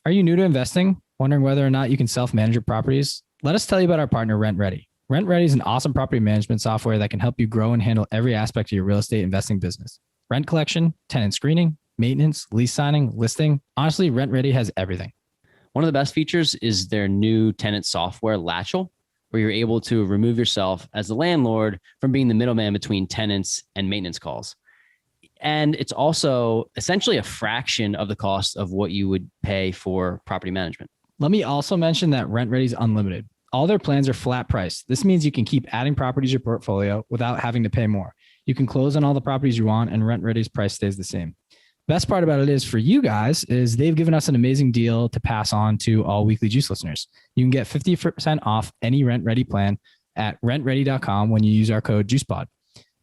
Are you new to investing? Wondering whether or not you can self-manage your properties? Let us tell you about our partner, RentRedi. RentRedi is an awesome property management software that can help you grow and handle every aspect of your real estate investing business. Rent collection, tenant screening, maintenance, lease signing, listing. Honestly, RentRedi has everything. One of the best features is their new tenant software, Latchel, where you're able to remove yourself as the landlord from being the middleman between tenants and maintenance calls. And it's also essentially a fraction of the cost of what you would pay for property management. Let me also mention that RentRedi is unlimited. All their plans are flat price. This means you can keep adding properties to your portfolio without having to pay more. You can close on all the properties you want, and RentRedi's price stays the same. Best part about it is for you guys is they've given us an amazing deal to pass on to all Weekly Juice listeners. You can get 50% off any RentRedi plan at rentredi.com when you use our code JuicePod.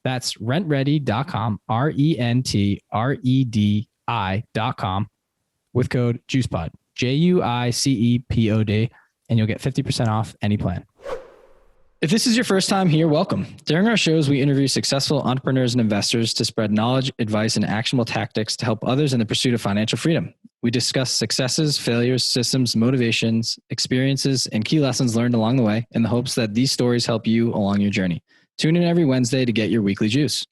That's rentredi.com, RentrediI.com with code JuicePod, JUICEPOD, and you'll get 50% off any plan. If this is your first time here, welcome. During our shows, we interview successful entrepreneurs and investors to spread knowledge, advice, and actionable tactics to help others in the pursuit of financial freedom. We discuss successes, failures, systems, motivations, experiences, and key lessons learned along the way in the hopes that these stories help you along your journey. Tune in every Wednesday to get your weekly juice.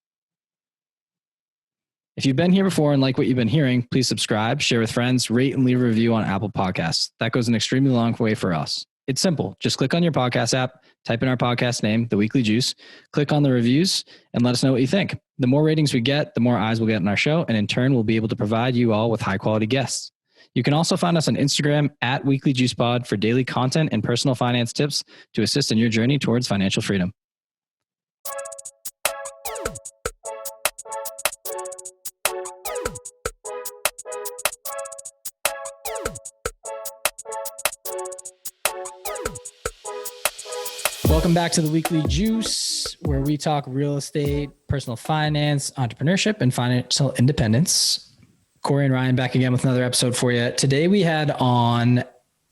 If you've been here before and like what you've been hearing, please subscribe, share with friends, rate and leave a review on Apple Podcasts. That goes an extremely long way for us. It's simple. Just click on your podcast app, type in our podcast name, The Weekly Juice, click on the reviews, and let us know what you think. The more ratings we get, the more eyes we'll get on our show, and in turn, we'll be able to provide you all with high-quality guests. You can also find us on Instagram at Weekly Juice Pod for daily content and personal finance tips to assist in your journey towards financial freedom. Welcome back to the Weekly Juice, where we talk real estate, personal finance, entrepreneurship, and financial independence. Corey and Ryan back again with another episode for you. Today we had on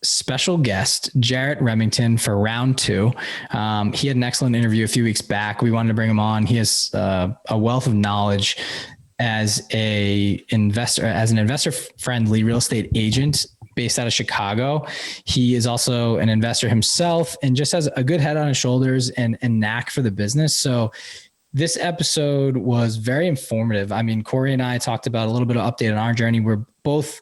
special guest Jarret Remington for round two. He had an excellent interview a few weeks back. We wanted to bring him on. He has a wealth of knowledge as an investor-friendly real estate agent based out of Chicago. He is also an investor himself and just has a good head on his shoulders and knack for the business. So this episode was very informative. I mean, Corey and I talked about a little bit of update on our journey. We're both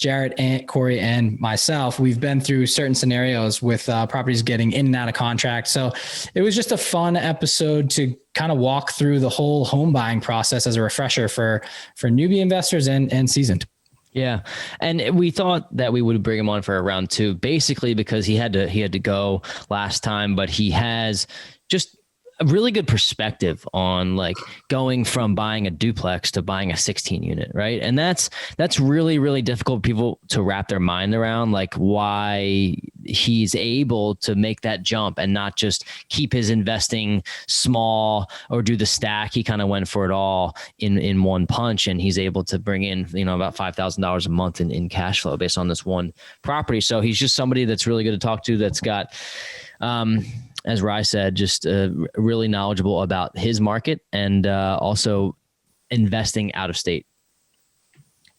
Jarret and Corey and myself. We've been through certain scenarios with properties getting in and out of contract. So it was just a fun episode to kind of walk through the whole home buying process as a refresher for newbie investors and seasoned. Yeah. And we thought that we would bring him on for a round two, basically because he had to go last time, but he has just a really good perspective on like going from buying a duplex to buying a 16 unit. Right. And that's really, really difficult for people to wrap their mind around, like why he's able to make that jump and not just keep his investing small or do the stack. He kind of went for it all in one punch, and he's able to bring in, about $5,000 a month in cash flow based on this one property. So he's just somebody that's really good to talk to, that's got, as Rye said, just really knowledgeable about his market and also investing out of state.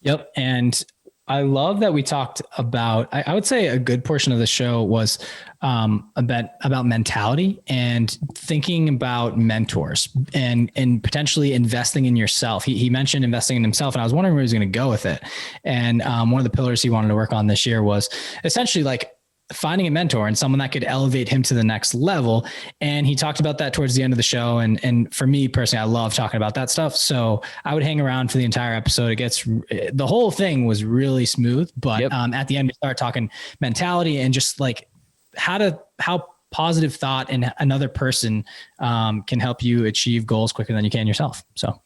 Yep. And I love that we talked about, I would say a good portion of the show was about mentality and thinking about mentors and potentially investing in yourself. He mentioned investing in himself, and I was wondering where he was going to go with it. And one of the pillars he wanted to work on this year was essentially like finding a mentor and someone that could elevate him to the next level. And he talked about that towards the end of the show. And for me personally, I love talking about that stuff. So I would hang around for the entire episode. The whole thing was really smooth, but yep. At the end we start talking mentality and just like how positive thought and another person can help you achieve goals quicker than you can yourself. So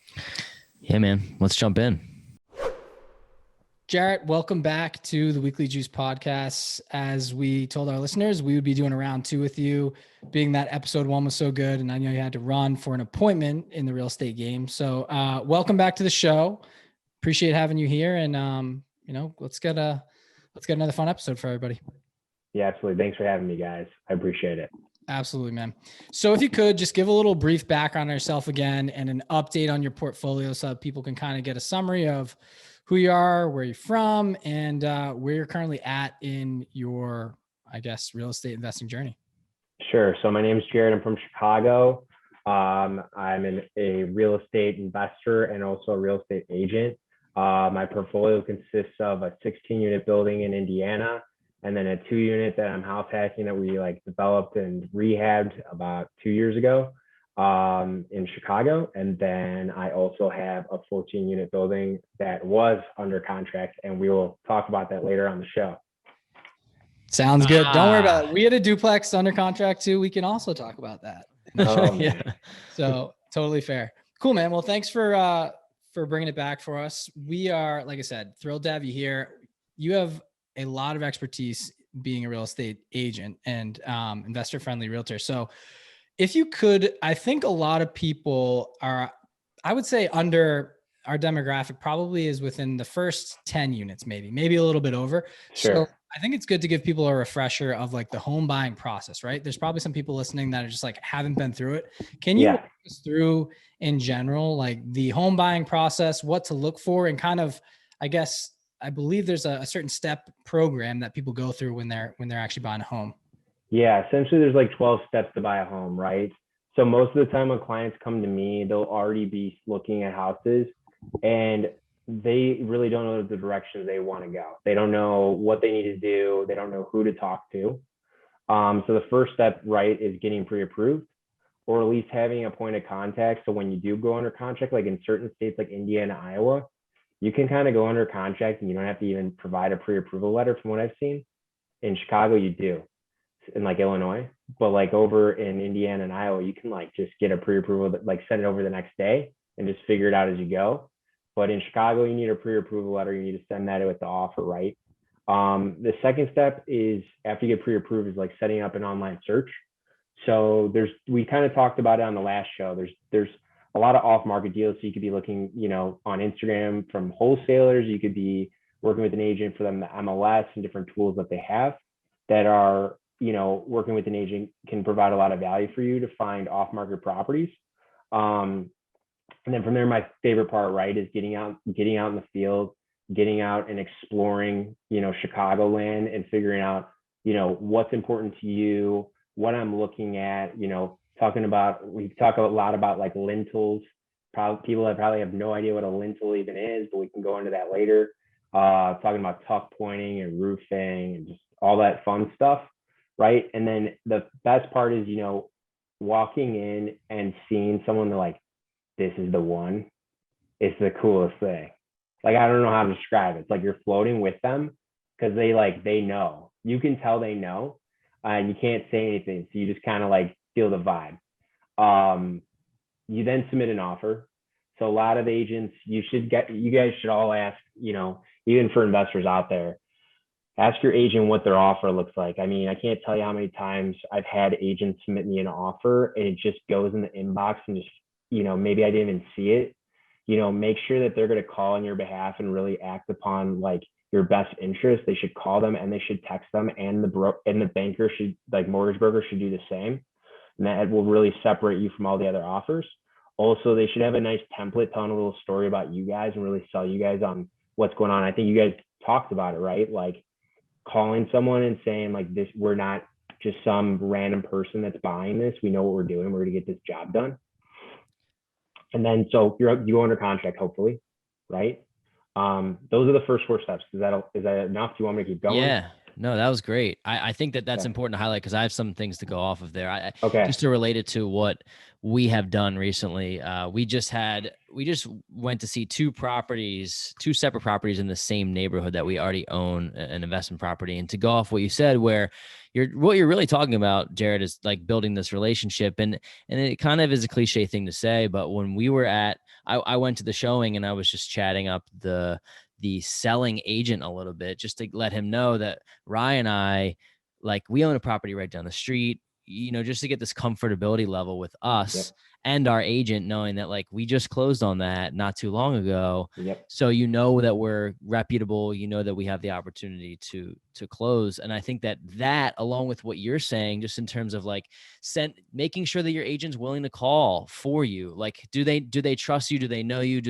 yeah, man, let's jump in. Jarret, welcome back to the Weekly Juice podcast. As we told our listeners, we would be doing a round two with you, being that episode one was so good. And I know you had to run for an appointment in the real estate game. So welcome back to the show. Appreciate having you here. And, let's get another fun episode for everybody. Yeah, absolutely. Thanks for having me, guys. I appreciate it. Absolutely, man. So if you could just give a little brief background on yourself again and an update on your portfolio so that people can kind of get a summary of who you are, where you're from, and where you're currently at in your, I guess, real estate investing journey. Sure. So my name is Jarret. I'm from Chicago. I'm a real estate investor and also a real estate agent. My portfolio consists of a 16-unit building in Indiana, and then a 2-unit that I'm house hacking that we developed and rehabbed about 2 years ago in Chicago. And then I also have a 14-unit building that was under contract, and we will talk about that later on the show. Sounds good. Don't worry about it. We had a duplex under contract too. We can also talk about that. Oh, Yeah. So totally fair. Cool, man. Well, thanks for bringing it back for us. We are, like I said, thrilled to have you here. You have a lot of expertise being a real estate agent and investor-friendly realtor. So if you could, I think a lot of people are, I would say under our demographic probably is within the first 10 units, maybe a little bit over. Sure. So I think it's good to give people a refresher of the home buying process, right? There's probably some people listening that are just haven't been through it. Can you walk us through in general, the home buying process, what to look for, and kind of, I guess, I believe there's a certain step program that people go through when they're actually buying a home. Yeah, essentially there's 12 steps to buy a home, right? So most of the time when clients come to me, they'll already be looking at houses and they really don't know the direction they want to go. They don't know what they need to do. They don't know who to talk to. So the first step, right, is getting pre-approved, or at least having a point of contact. So when you do go under contract, in certain states like Indiana, Iowa, you can kind of go under contract and you don't have to even provide a pre-approval letter from what I've seen. In Chicago, you do. In Illinois, but over in Indiana and Iowa, you can just get a pre-approval that send it over the next day and just figure it out as you go. But in Chicago, you need a pre-approval letter. You need to send that with the offer, right? The second step is after you get pre-approved is setting up an online search. So we kind of talked about it on the last show. There's a lot of off-market deals. So you could be looking, on Instagram from wholesalers. You could be working with an agent for them, the MLS and different tools that they have that are, working with an agent can provide a lot of value for you to find off-market properties. And then from there, my favorite part, right, is getting out in the field, getting out and exploring, Chicagoland and figuring out, what's important to you, what I'm looking at, we talk a lot about lintels. People that probably have no idea what a lintel even is, but we can go into that later. Talking about tuck pointing and roofing and just all that fun stuff. Right. And then the best part is, walking in and seeing someone this is the one. It's the coolest thing. I don't know how to describe it. It's you're floating with them because they know. You can tell they know, and you can't say anything. So you just kind of feel the vibe. You then submit an offer. So a lot of agents, you guys should all ask, even for investors out there, ask your agent what their offer looks like. I mean, I can't tell you how many times I've had agents submit me an offer and it just goes in the inbox and just, maybe I didn't even see it. Make sure that they're going to call on your behalf and really act upon your best interest. They should call them and they should text them, and the banker should, mortgage broker should do the same. And that will really separate you from all the other offers. Also, they should have a nice template telling a little story about you guys and really sell you guys on what's going on. I think you guys talked about it, right? Calling someone and saying this, we're not just some random person that's buying this. We know what we're doing. We're going to get this job done. And then, so you go under contract, hopefully, right? Those are the first 4 steps. Is that enough? Do you want me to keep going? Yeah, no, that was great. I think that's important to highlight because I have some things to go off of there. Okay. Just to relate it to what we have done recently. We just went to see 2 separate properties in the same neighborhood that we already own an investment property. And to go off what you said, where what you're really talking about, Jarret, is building this relationship. And it kind of is a cliche thing to say, but when we were I went to the showing and I was just chatting up the selling agent a little bit just to let him know that Ryan and I, we own a property right down the street. just to get this comfortability level with us and our agent, knowing that like we just closed on that not too long ago. So that we're reputable, that we have the opportunity to close. And I think that along with what you're saying, just in terms of like making sure that your agent's willing to call for you. Like, do they trust you? Do they know you?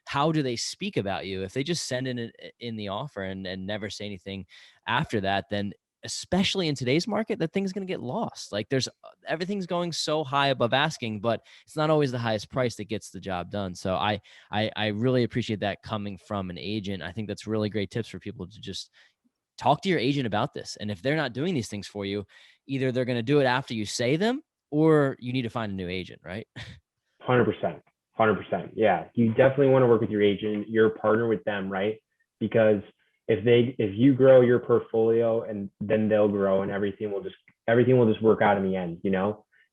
How do they speak about you? If they just send in the offer and never say anything after that, then especially in today's market, that thing's going to get lost. Like everything's going so high above asking, but it's not always the highest price that gets the job done. So I really appreciate that coming from an agent. I think that's really great tips for people to just talk to your agent about this. And if they're not doing these things for you, either they're going to do it after you say them, or you need to find a new agent, right? 100%. Yeah. You definitely want to work with your agent. You're a partner with them, right? Because if you grow your portfolio, and then they'll grow, and everything will just work out in the end.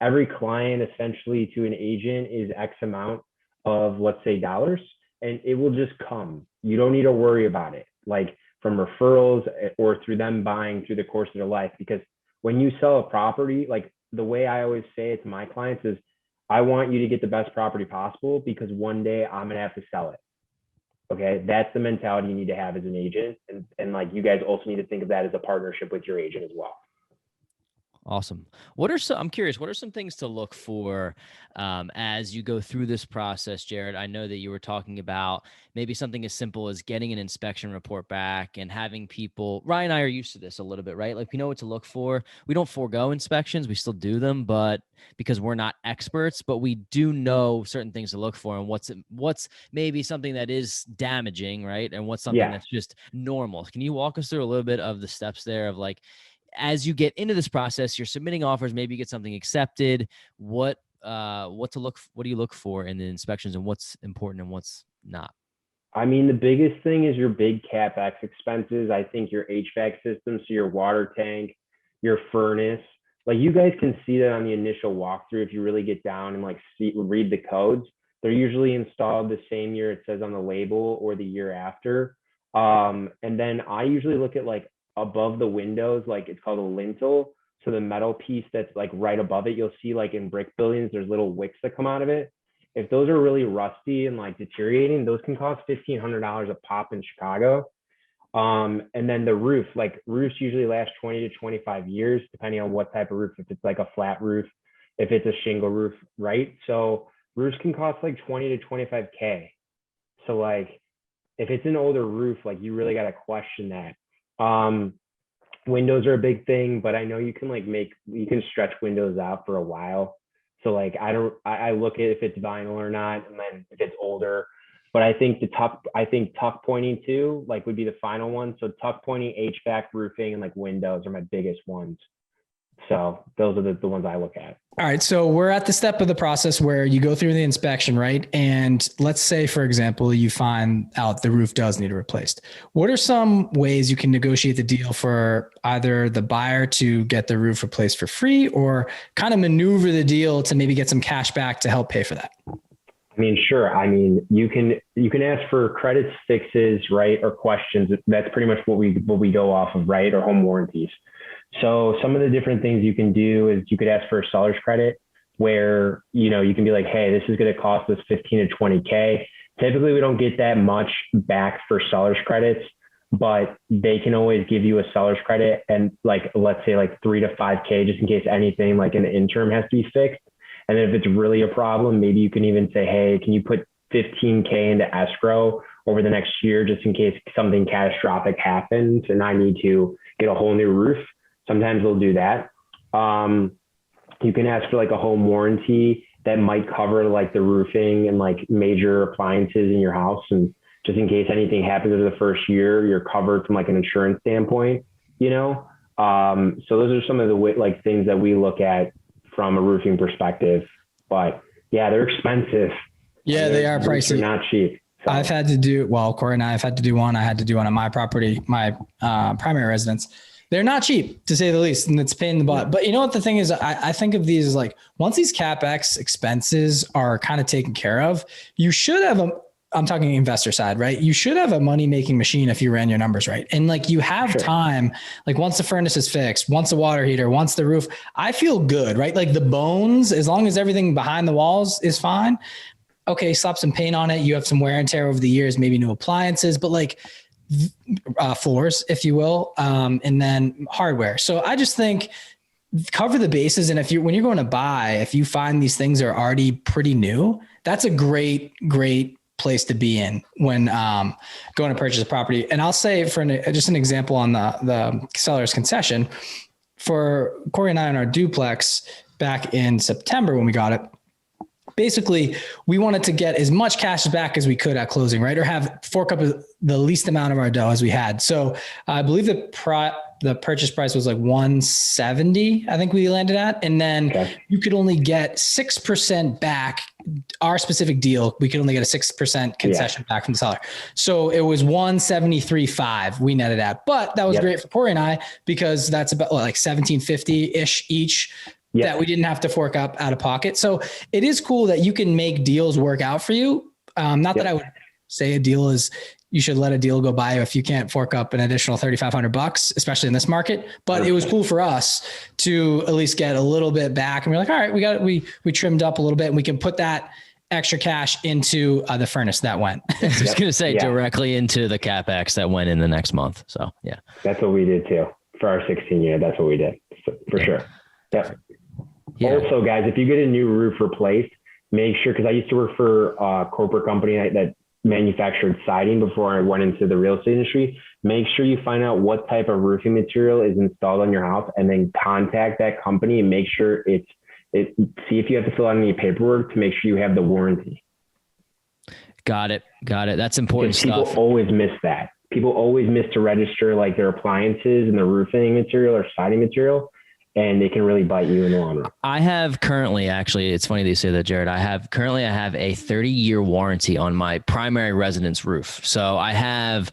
Every client essentially to an agent is X amount of, let's say, dollars, and it will just come. You don't need to worry about it, like from referrals or through them buying through the course of their life. Because when you sell a property, like the way I always say it to my clients is, I want you to get the best property possible, because one day I'm going to have to sell it. Okay. That's the mentality you need to have as an agent. And like, you guys also need to think of that as a partnership with your agent as well. Awesome. I'm curious, what are some things to look for as you go through this process, Jarret? I know that you were talking about maybe something as simple as getting an inspection report back and having people, Ryan and I are used to this a little bit, right? Like we know what to look for. We don't forego inspections. We still do them, but because we're not experts, but we do know certain things to look for, and what's maybe something that is damaging, right? And what's something that's just normal. Can you walk us through a little bit of the steps there of like, as you get into this process, you're submitting offers, maybe you get something accepted. What do you look for in the inspections, and what's important and what's not? I mean, the biggest thing is your big CapEx expenses. I think your HVAC system, so your water tank, your furnace, like you guys can see that on the initial walkthrough. If you really get down and like read the codes, they're usually installed the same year it says on the label or the year after. And then I usually look at like above the windows, like it's called a lintel. So the metal piece that's like right above it, you'll see like in brick buildings, there's little wicks that come out of it. If those are really rusty and like deteriorating, those can cost $1,500 a pop in Chicago. And then the roof, like roofs usually last 20 to 25 years, depending on what type of roof, if it's like a flat roof, if it's a shingle roof, right? So roofs can cost like 20 to 25K. So like, if it's an older roof, like you really got to question that. Windows are a big thing, but I know you can stretch windows out for a while. So like, I look at if it's vinyl or not, and then if it's older, but I think tuck pointing too, like would be the final one. So tuck pointing, HVAC, roofing, and like windows are my biggest ones. So those are the ones I look at. All right. So we're at the step of the process where you go through the inspection, right? And let's say, for example, you find out the roof does need replaced. What are some ways you can negotiate the deal for either the buyer to get the roof replaced for free, or kind of maneuver the deal to maybe get some cash back to help pay for that? I mean, sure. I mean, you can ask for credits, fixes, right? Or questions. That's pretty much what we go off of, right? Or home warranties. So some of the different things you can do is you could ask for a seller's credit, where, you can be like, hey, this is going to cost us 15 to 20K. Typically, we don't get that much back for seller's credits, but they can always give you a seller's credit. And like, let's say like 3 to 5K, just in case anything like an interim has to be fixed. And then if it's really a problem, maybe you can even say, hey, can you put 15K into escrow over the next year, just in case something catastrophic happens and I need to get a whole new roof. Sometimes they'll do that. You can ask for like a home warranty that might cover like the roofing and like major appliances in your house. And just in case anything happens over the first year, you're covered from like an insurance standpoint, So those are some of the things that we look at from a roofing perspective. But yeah, they're expensive. Yeah, they are pricey. They're not cheap. So. Corey and I have had to do one. I had to do one on my property, my primary residence. They're not cheap, to say the least, and it's a pain in the butt. But you know what the thing is, I think of these as like, once these CapEx expenses are kind of taken care of, you should have I'm talking investor side, right? You should have a money making machine if you ran your numbers right. And like you have time, like once the furnace is fixed, once the water heater, once the roof, I feel good, right? Like the bones, as long as everything behind the walls is fine. Okay, slap some paint on it. You have some wear and tear over the years, maybe new appliances, but like floors, if you will, and then hardware. So I just think cover the bases. And when you're going to buy, if you find these things are already pretty new, that's a great place to be in when going to purchase a property. And I'll say just an example on the seller's concession for Corey and I on our duplex back in September when we got it. Basically, we wanted to get as much cash back as we could at closing, right? Or fork up the least amount of our dough as we had. So I believe the purchase price was like 170, I think we landed at. And then you could only get 6% back. Our specific deal, we could only get a 6% concession back from the seller. So it was 173.5 we netted at. But that was great for Corey and I, because that's about like $1,750-ish each. That we didn't have to fork up out of pocket. So it is cool that you can make deals work out for you. Not that I would say a deal is, you should let a deal go by if you can't fork up an additional $3,500, especially in this market. But it was cool for us to at least get a little bit back. And we're like, all right, we trimmed up a little bit and we can put that extra cash into the furnace that went. I was going to say directly into the CapEx that went in the next month. So that's what we did too for our 16 year. That's what we did for sure. Yep. Yeah. Also, guys, if you get a new roof replaced, make sure, because I used to work for a corporate company that manufactured siding before I went into the real estate industry. Make sure you find out what type of roofing material is installed on your house, and then contact that company and make sure see if you have to fill out any paperwork to make sure you have the warranty. Got it. That's important stuff. People always miss that. People always miss to register like their appliances and the roofing material or siding material, and they can really bite you in the long run. I have currently, actually, it's funny that you say that, Jarret. I have a 30-year warranty on my primary residence roof. So I have,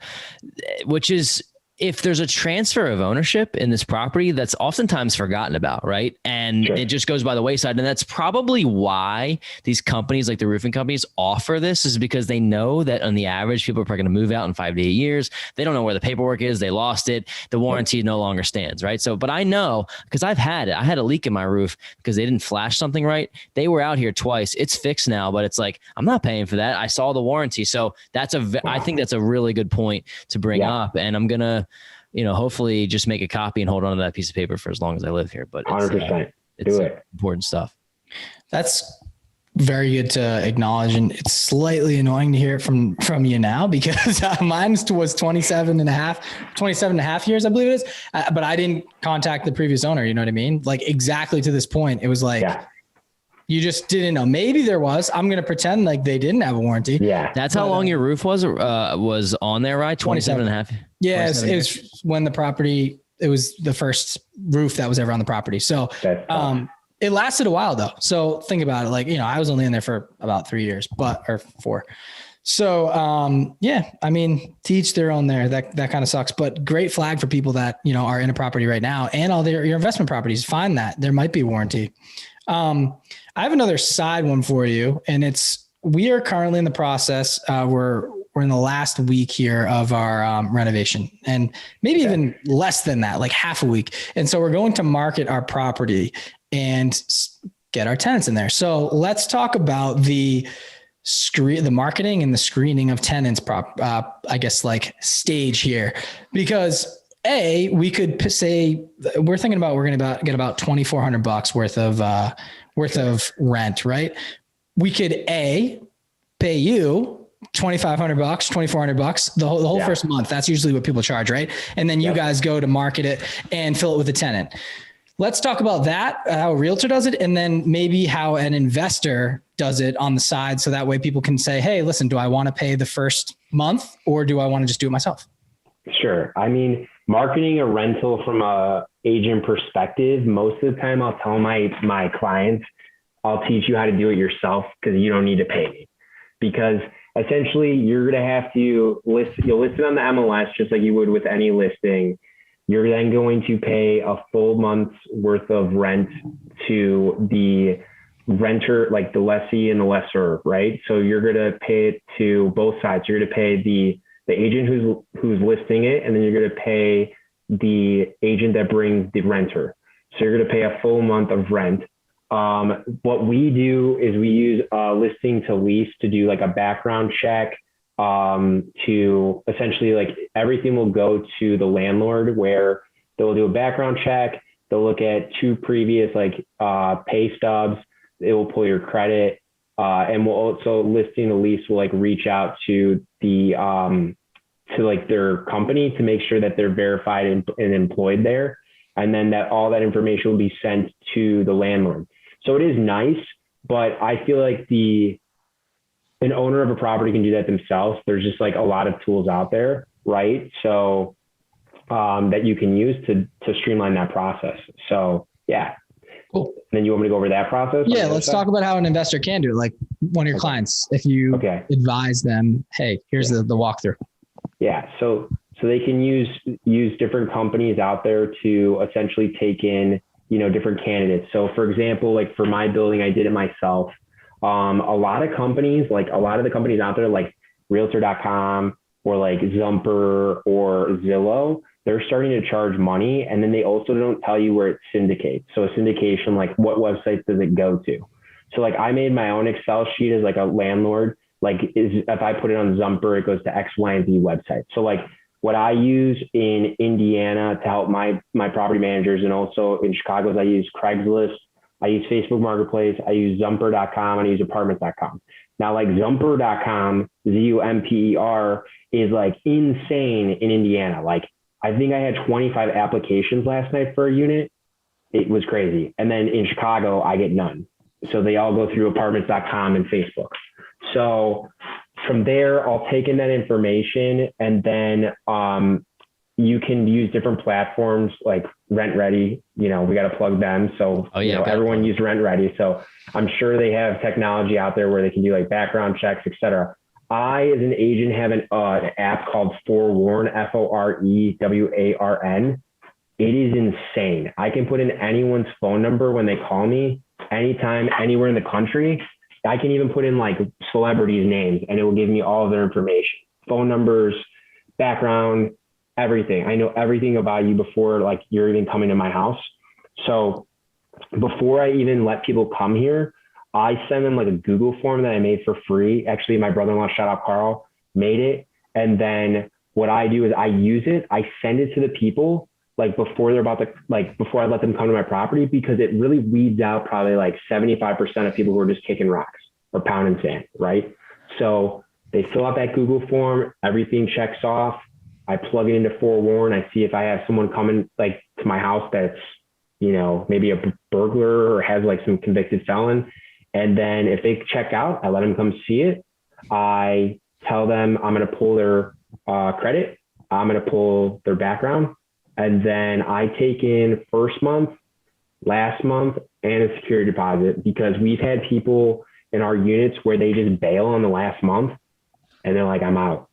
which is, if there's a transfer of ownership in this property, that's oftentimes forgotten about, right? And it just goes by the wayside. And that's probably why these companies, like the roofing companies, offer this, is because they know that on the average, people are probably going to move out in 5 to 8 years. They don't know where the paperwork is. They lost it. The warranty no longer stands, right? So, but I know, because I've had it. I had a leak in my roof because they didn't flash something right. They were out here twice. It's fixed now, but it's like, I'm not paying for that. I saw the warranty. So I think that's a really good point to bring up. And I'm going to, hopefully just make a copy and hold on to that piece of paper for as long as I live here. But 100%. It's important stuff. That's very good to acknowledge. And it's slightly annoying to hear it from you now, because mine was 27 and a half years, I believe it is. But I didn't contact the previous owner. You know what I mean? Like exactly to this point, it was like, you just didn't know. Maybe there was. I'm going to pretend like they didn't have a warranty. Yeah. That's how long your roof was on there, right? 27 and a half. Yeah. It was when it was the first roof that was ever on the property. So, it lasted a while though. So think about it. Like, I was only in there for about 3 years, or 4. So, I mean, to each their own there. That kind of sucks, but great flag for people that, are in a property right now, and all your investment properties. Find that there might be a warranty. I have another side one for you, and we are currently in the process. We're in the last week here of our renovation, and maybe even less than that, like half a week. And so we're going to market our property and get our tenants in there. So let's talk about the marketing and the screening of tenants I guess like stage here, because we could say we're thinking about, we're going to get about $2,400 worth of rent, right? We could pay you $2,500, $2,400, the whole first month. That's usually what people charge, right? And then you guys go to market it and fill it with a tenant. Let's talk about that, how a realtor does it, and then maybe how an investor does it on the side. So that way people can say, hey, listen, do I want to pay the first month, or do I want to just do it myself? Sure. I mean, marketing a rental from a agent perspective, most of the time I'll tell my clients, I'll teach you how to do it yourself, because you don't need to pay me. Because essentially you're going to have to you'll list it on the MLS just like you would with any listing. You're then going to pay a full month's worth of rent to the renter, like the lessee and the lessor, right? So you're going to pay it to both sides. You're going to pay the agent who's listing it, and then you're going to pay the agent that brings the renter. So you're going to pay a full month of rent. What we do is we use listing to lease to do like a background check, to essentially like everything will go to the landlord, where they'll do a background check. They'll look at 2 previous like pay stubs. It will pull your credit, and we'll also listing the lease will like reach out to the to like their company to make sure that they're verified and employed there, and then that all that information will be sent to the landlord. So it is nice, but I feel like an owner of a property can do that themselves. There's just like a lot of tools out there, right? So that you can use to streamline that process. So yeah. Cool. And then you want me to go over that process? Yeah, let's talk about how an investor can do it. Like one of your clients, if you advise them, hey, here's the walkthrough. Yeah. So they can use different companies out there to essentially take in, different candidates. So for example, like for my building, I did it myself. A lot of the companies out there, like realtor.com or like Zumper or Zillow, they're starting to charge money, and then they also don't tell you where it syndicates. So a syndication, like what websites does it go to? So like I made my own Excel sheet as like a landlord, like if I put it on Zumper, it goes to X, Y, and Z website. So like what I use in Indiana to help my property managers, and also in Chicago, is I use Craigslist, I use Facebook Marketplace, I use Zumper.com, and I use Apartments.com. Now, like Zumper.com, Zumper, is like insane in Indiana. Like I think I had 25 applications last night for a unit. It was crazy. And then in Chicago, I get none. So they all go through Apartments.com and Facebook. So from there, I'll take in that information, and then you can use different platforms like RentRedi. We got to plug them. So everyone use RentRedi. So I'm sure they have technology out there where they can do like background checks, et cetera. I, as an agent, have an app called Forewarn, Forewarn. It is insane. I can put in anyone's phone number when they call me anytime, anywhere in the country. I can even put in like celebrities' names, and it will give me all of their information, phone numbers, background, everything. I know everything about you before like you're even coming to my house. So before I even let people come here, I send them like a Google form that I made for free. Actually, my brother-in-law, shout out Carl, made it. And then what I do is I use it. I send it to the people like before I let them come to my property, because it really weeds out probably like 75% of people who are just kicking rocks or pounding sand, right? So they fill out that Google form, everything checks off. I plug it into Forewarn. I see if I have someone coming like to my house that's, maybe a burglar or has like some convicted felon. And then if they check out, I let them come see it. I tell them I'm going to pull their credit. I'm going to pull their background. And then I take in first month, last month, and a security deposit, because we've had people in our units where they just bail on the last month and they're like, I'm out.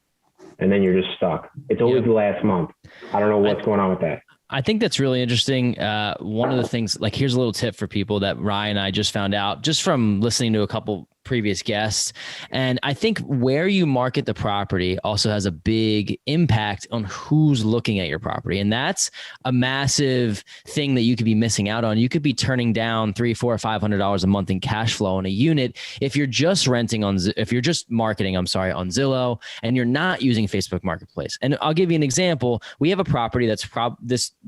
And then you're just stuck. It's always the last month. I don't know what's going on with that. I think that's really interesting. One of the things, like, here's a little tip for people that Ryan and I just found out just from listening to a couple previous guests. And I think where you market the property also has a big impact on who's looking at your property. And that's a massive thing that you could be missing out on. You could be turning down $300, $400, $500 a month in cash flow on a unit if you're just marketing, on Zillow, and you're not using Facebook Marketplace. And I'll give you an example. We have a property that's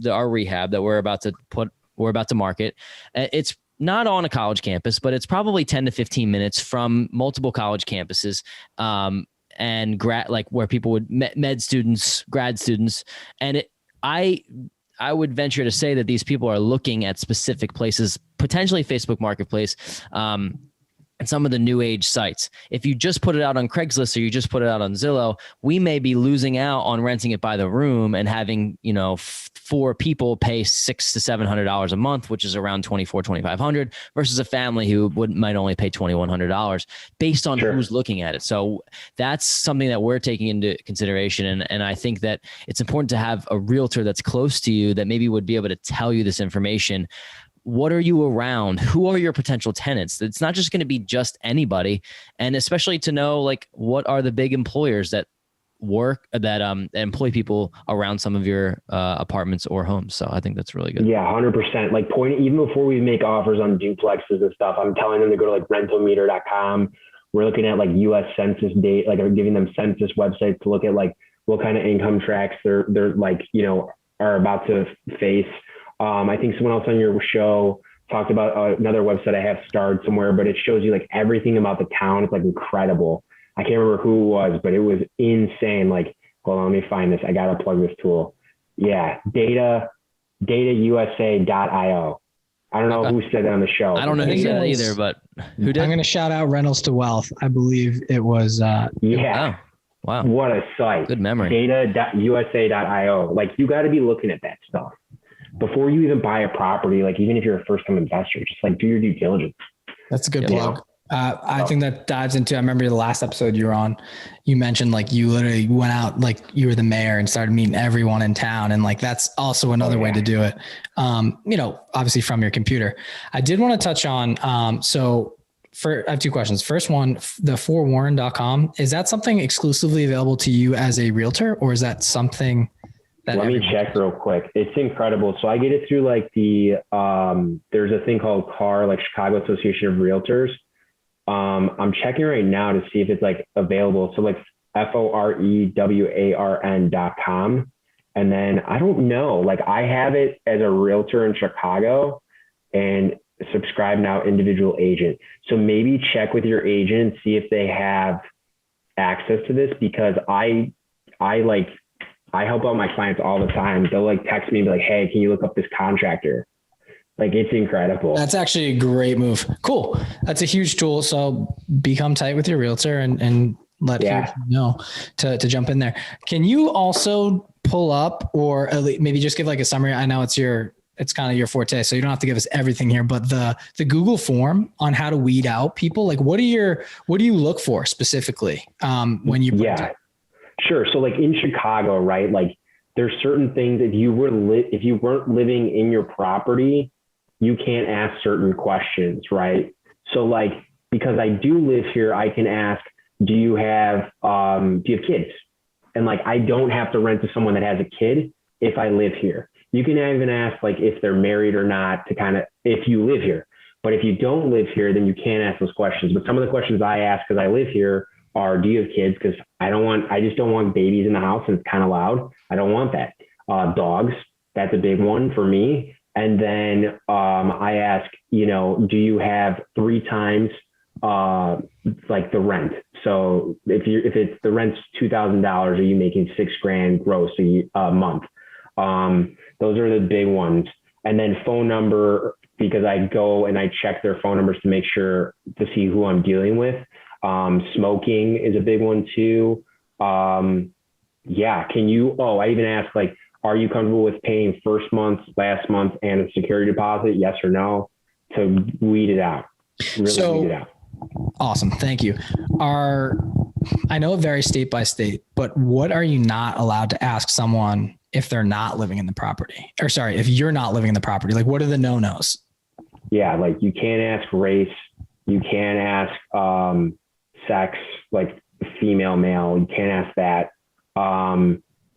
our rehab that we're about to market. It's not on a college campus, but it's probably 10 to 15 minutes from multiple college campuses, and where people would med students, grad students. And I would venture to say that these people are looking at specific places, potentially Facebook Marketplace, and some of the new age sites. If you just put it out on Craigslist or you just put it out on Zillow, we may be losing out on renting it by the room and having, 4 people pay $600 to $700 a month, which is around $2,400-$2,500, versus a family who might only pay $2,100 based on who's looking at it. So that's something that we're taking into consideration. And I think that it's important to have a realtor that's close to you that maybe would be able to tell you this information what are you around? Who are your potential tenants? It's not just going to be just anybody. And especially to know like what are the big employers that employ people around some of your apartments or homes. So I think that's really good. Yeah, 100%. Like even before we make offers on duplexes and stuff, I'm telling them to go to like rentalmeter.com. We're looking at like US Census date, like I'm giving them census websites to look at like what kind of income tracks they're like, are about to face. I think someone else on your show talked about another website I have starred somewhere, but it shows you like everything about the town. It's like incredible. I can't remember who it was, but it was insane. Like, hold on, let me find this. I got to plug this tool. Yeah. datausa.io. I don't know who said that on the show. I don't know who said that either, but who did? I'm going to shout out Rentals to Wealth. I believe it was. Yeah. Wow. What a site. Good memory. data.usa.io. Like you got to be looking at that stuff before you even buy a property. Like even if you're a first time investor, just like do your due diligence. That's a good plug. I think that dives into, I remember the last episode you were on, you mentioned like you literally went out, like you were the mayor and started meeting everyone in town. And like, that's also another way to do it. Obviously from your computer. I did want to touch on, I have two questions. First one, the forewarn.com, is that something exclusively available to you as a realtor, or is that something that let me check real quick. It's incredible. So I get it through like there's a thing called CAR, like Chicago Association of Realtors. I'm checking right now to see if it's like available. So like forewarn.com. And then I don't know, like I have it as a realtor in Chicago and subscribe now individual agent. So maybe check with your agent, see if they have access to this, because I help out my clients all the time. They'll like text me and be like, hey, can you look up this contractor? Like it's incredible. That's actually a great move. Cool. That's a huge tool. So become tight with your realtor and let people know to jump in there. Can you also pull up or maybe just give like a summary? I know it's kind of your forte, so you don't have to give us everything here, but the Google form on how to weed out people, like what do you look for specifically when you? Yeah, sure. So like in Chicago, right? Like there's certain things if you weren't living in your property, you can't ask certain questions, right? So like, because I do live here, I can ask, do you have kids? And like, I don't have to rent to someone that has a kid if I live here. You can even ask like if they're married or not to kind of, if you live here. But if you don't live here, then you can't ask those questions. But some of the questions I ask because I live here are, do you have kids? Because I just don't want babies in the house and it's kind of loud. I don't want that. Dogs, that's a big one for me. And then I ask, do you have 3 times like the rent? So if it's the rent's $2,000, are you making $6,000 gross a month? Those are the big ones. And then phone number, because I go and I check their phone numbers to make sure to see who I'm dealing with. Smoking is a big one too. I even ask like, are you comfortable with paying first month, last month, and a security deposit? Yes or no, to weed it out. Weed it out. Awesome. Thank you. I know it varies state by state, but what are you not allowed to ask someone if they're not living in the property? Or sorry, if you're not living in the property, like what are the no-nos? Yeah. Like you can't ask race. You can't ask sex, like female, male. You can't ask that.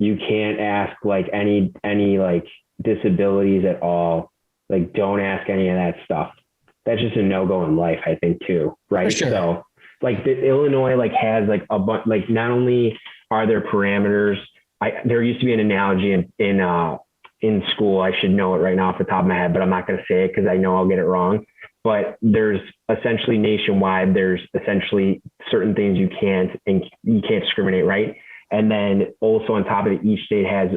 You can't ask like any like disabilities at all. Like don't ask any of that stuff. That's just a no-go in life, I think too. Right. Sure. So like Illinois like has like a bunch, like not only are there parameters, there used to be an analogy in school. I should know it right now off the top of my head, but I'm not going to say it because I know I'll get it wrong. But there's essentially nationwide, there's essentially certain things you can't discriminate. Right. And then also on top of it, each state has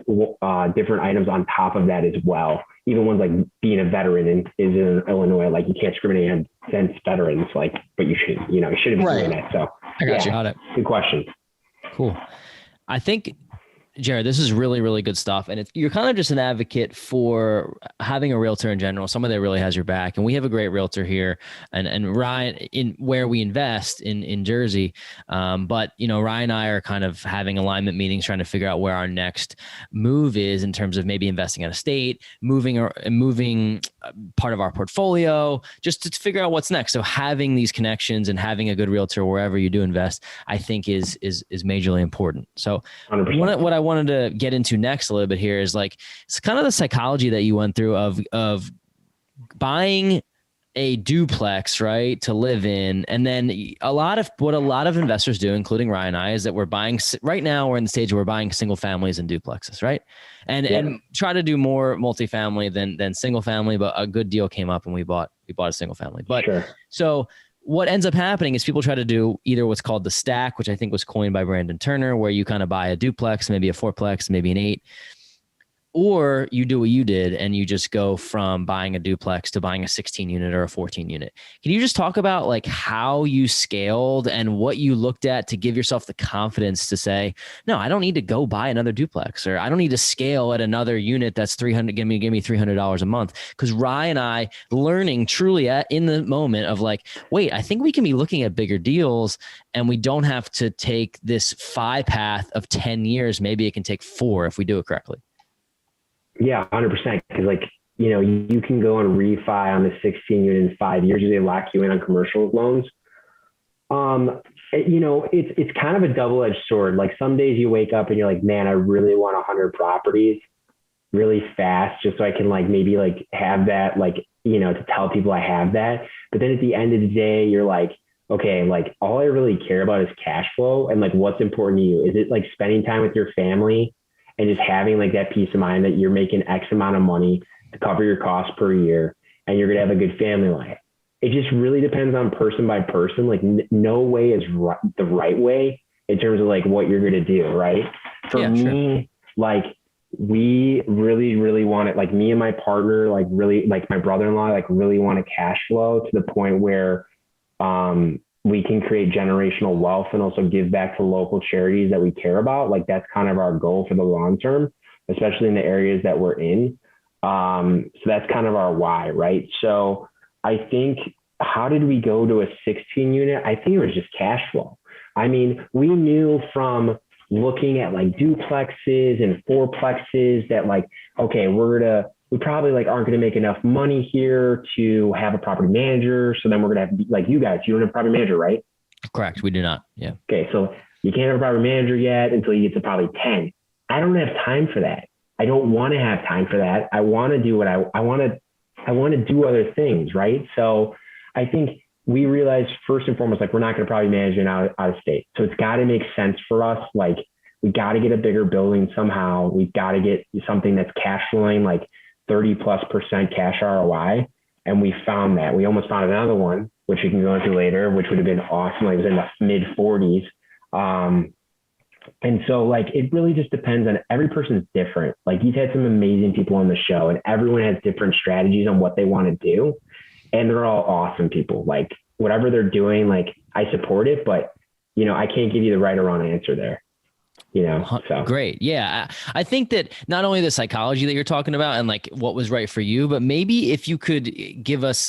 different items on top of that as well. Even ones like being a veteran is in Illinois, like you can't discriminate against veterans, like, but you shouldn't be doing that. So I got you. Got it. Good question. Cool. I think Jarret, this is really, really good stuff. And you're kind of just an advocate for having a realtor in general, someone that really has your back. And we have a great realtor here, and Ryan, in where we invest in Jersey. But, Ryan and I are kind of having alignment meetings, trying to figure out where our next move is in terms of maybe investing out of state, moving part of our portfolio, just to figure out what's next. So having these connections and having a good realtor wherever you do invest, I think is majorly important. So 100%. what I wanted to get into next a little bit here is like, it's kind of the psychology that you went through of buying a duplex, right, to live in. And then what a lot of investors do, including Ryan and I, is that we're in the stage where we're buying single families and duplexes, right? And try to do more multifamily than single family, but a good deal came up and we bought a single family. But sure. So what ends up happening is people try to do either what's called the stack, which I think was coined by Brandon Turner, where you kind of buy a duplex, maybe a fourplex, maybe an 8, or you do what you did and you just go from buying a duplex to buying a 16 unit or a 14 unit. Can you just talk about like how you scaled and what you looked at to give yourself the confidence to say, no, I don't need to go buy another duplex, or I don't need to scale at another unit that's $300, give me $300 a month. Because Ryan and I learning truly in the moment of like, wait, I think we can be looking at bigger deals and we don't have to take this 5 path of 10 years. Maybe it can take 4 if we do it correctly. Yeah, 100%. Because you can go and refi on the 16 unit in 5 years. They lock you in on commercial loans. It's kind of a double-edged sword. Like some days you wake up and you're like, man, I really want 100 properties really fast, just so I can maybe have that, to tell people I have that. But then at the end of the day, you're like, okay, all I really care about is cash flow and what's important to you. Is it spending time with your family and just having that peace of mind that you're making X amount of money to cover your costs per year and you're going to have a good family life? It just really depends on person by person. No way is the right way in terms of what you're going to do. Right. For me, sure. We really, really want it. Me and my partner, really, my brother-in-law, really want a cash flow to the point where, we can create generational wealth and also give back to local charities that we care about. That's kind of our goal for the long term, especially in the areas that we're in. So that's kind of our why, right? So I think, how did we go to a 16 unit? I think it was just cash flow. I mean, we knew from looking at duplexes and fourplexes that okay, we probably aren't going to make enough money here to have a property manager. So then we're going to have, you guys, you don't have a property manager, right? Correct. We do not. Yeah. Okay. So you can't have a property manager yet until you get to probably 10. I don't have time for that. I don't want to have time for that. I want to do what I want to do other things. Right. So I think we realized first and foremost, we're not going to probably manage it out of state. So it's got to make sense for us. We got to get a bigger building somehow. We've got to get something that's cash flowing, 30+% cash ROI. And we found that. We almost found another one, which we can go into later, which would have been awesome. It was in the mid 40s. And so it really just depends on every person's different. You've had some amazing people on the show and everyone has different strategies on what they want to do. And they're all awesome people. Whatever they're doing, I support it, but I can't give you the right or wrong answer there. So. Great. Yeah. I think that not only the psychology that you're talking about and what was right for you, but maybe if you could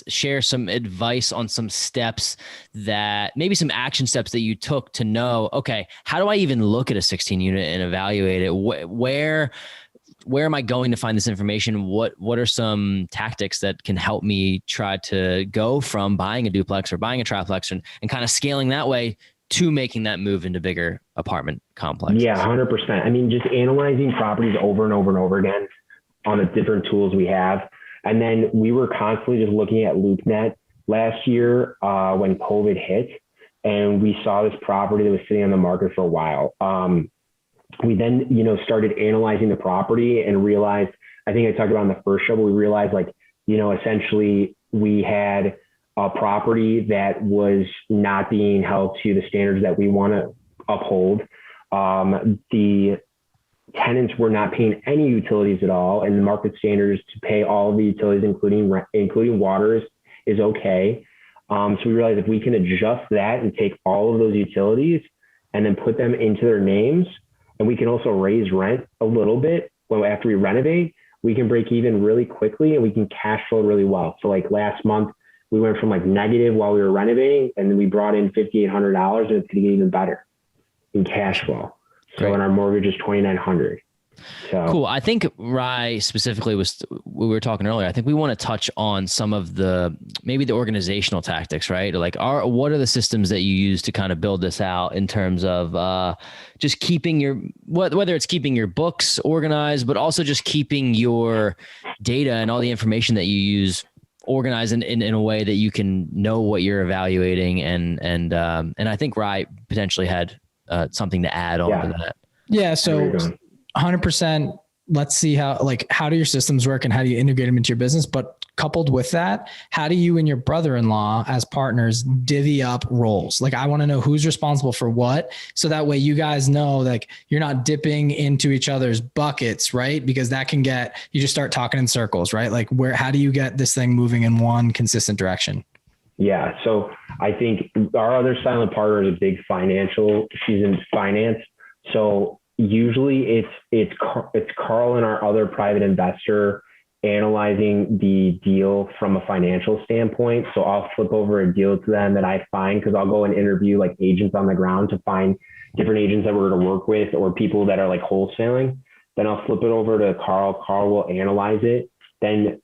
share some advice on some steps maybe some action steps that you took to know, okay, how do I even look at a 16 unit and evaluate it? Where am I going to find this information? What are some tactics that can help me try to go from buying a duplex or buying a triplex and kind of scaling that way to making that move into bigger apartment complexes? Yeah, 100%. I mean, just analyzing properties over and over and over again on the different tools we have. And then we were constantly just looking at LoopNet last year when COVID hit, and we saw this property that was sitting on the market for a while. We then, started analyzing the property and realized, I think I talked about in the first show, but we realized essentially we had a property that was not being held to the standards that we want to uphold. The tenants were not paying any utilities at all, and the market standards to pay all of the utilities, including water, is okay. So we realized if we can adjust that and take all of those utilities and then put them into their names, and we can also raise rent a little bit after we renovate. We can break even really quickly and we can cash flow really well. So like last month, we went from like negative while we were renovating, and then we brought in $5,800, and it's going to get even better in cash flow. So Great. and our mortgage is $2,900. So cool. I think Rye specifically we were talking earlier. I think we want to touch on some of maybe the organizational tactics, right? Like what are the systems that you use to kind of build this out in terms of just keeping whether it's keeping your books organized, but also just keeping your data and all the information that you use organized in a way that you can know what you're evaluating. And I think Rye potentially had something to add on to that. Yeah. So 100%. Let's see how do your systems work and how do you integrate them into your business? But coupled with that, how do you and your brother-in-law as partners divvy up roles? Like, I want to know who's responsible for what. So that way you guys know, like, you're not dipping into each other's buckets, right? Because that can you just start talking in circles, right? Like how do you get this thing moving in one consistent direction? Yeah. So I think our other silent partner is a big she's in finance. So usually it's Carl and our other private investor analyzing the deal from a financial standpoint. So I'll flip over a deal to them that I find, because I'll go and interview like agents on the ground to find different agents that we're going to work with or people that are like wholesaling. Then I'll flip it over to Carl. Carl will analyze it. Then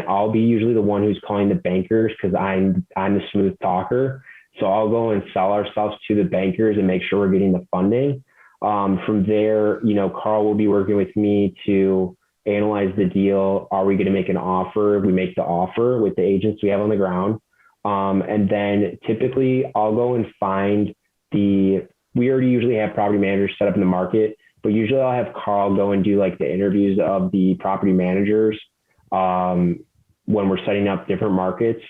I'll be usually the one who's calling the bankers, because I'm the smooth talker. So I'll go and sell ourselves to the bankers and make sure we're getting the funding. From there, Carl will be working with me to analyze the deal. Are we going to make an offer? We make the offer with the agents we have on the ground. And then typically I'll go and find we already usually have property managers set up in the market, but usually I'll have Carl go and do like the interviews of the property managers. When we're setting up different markets,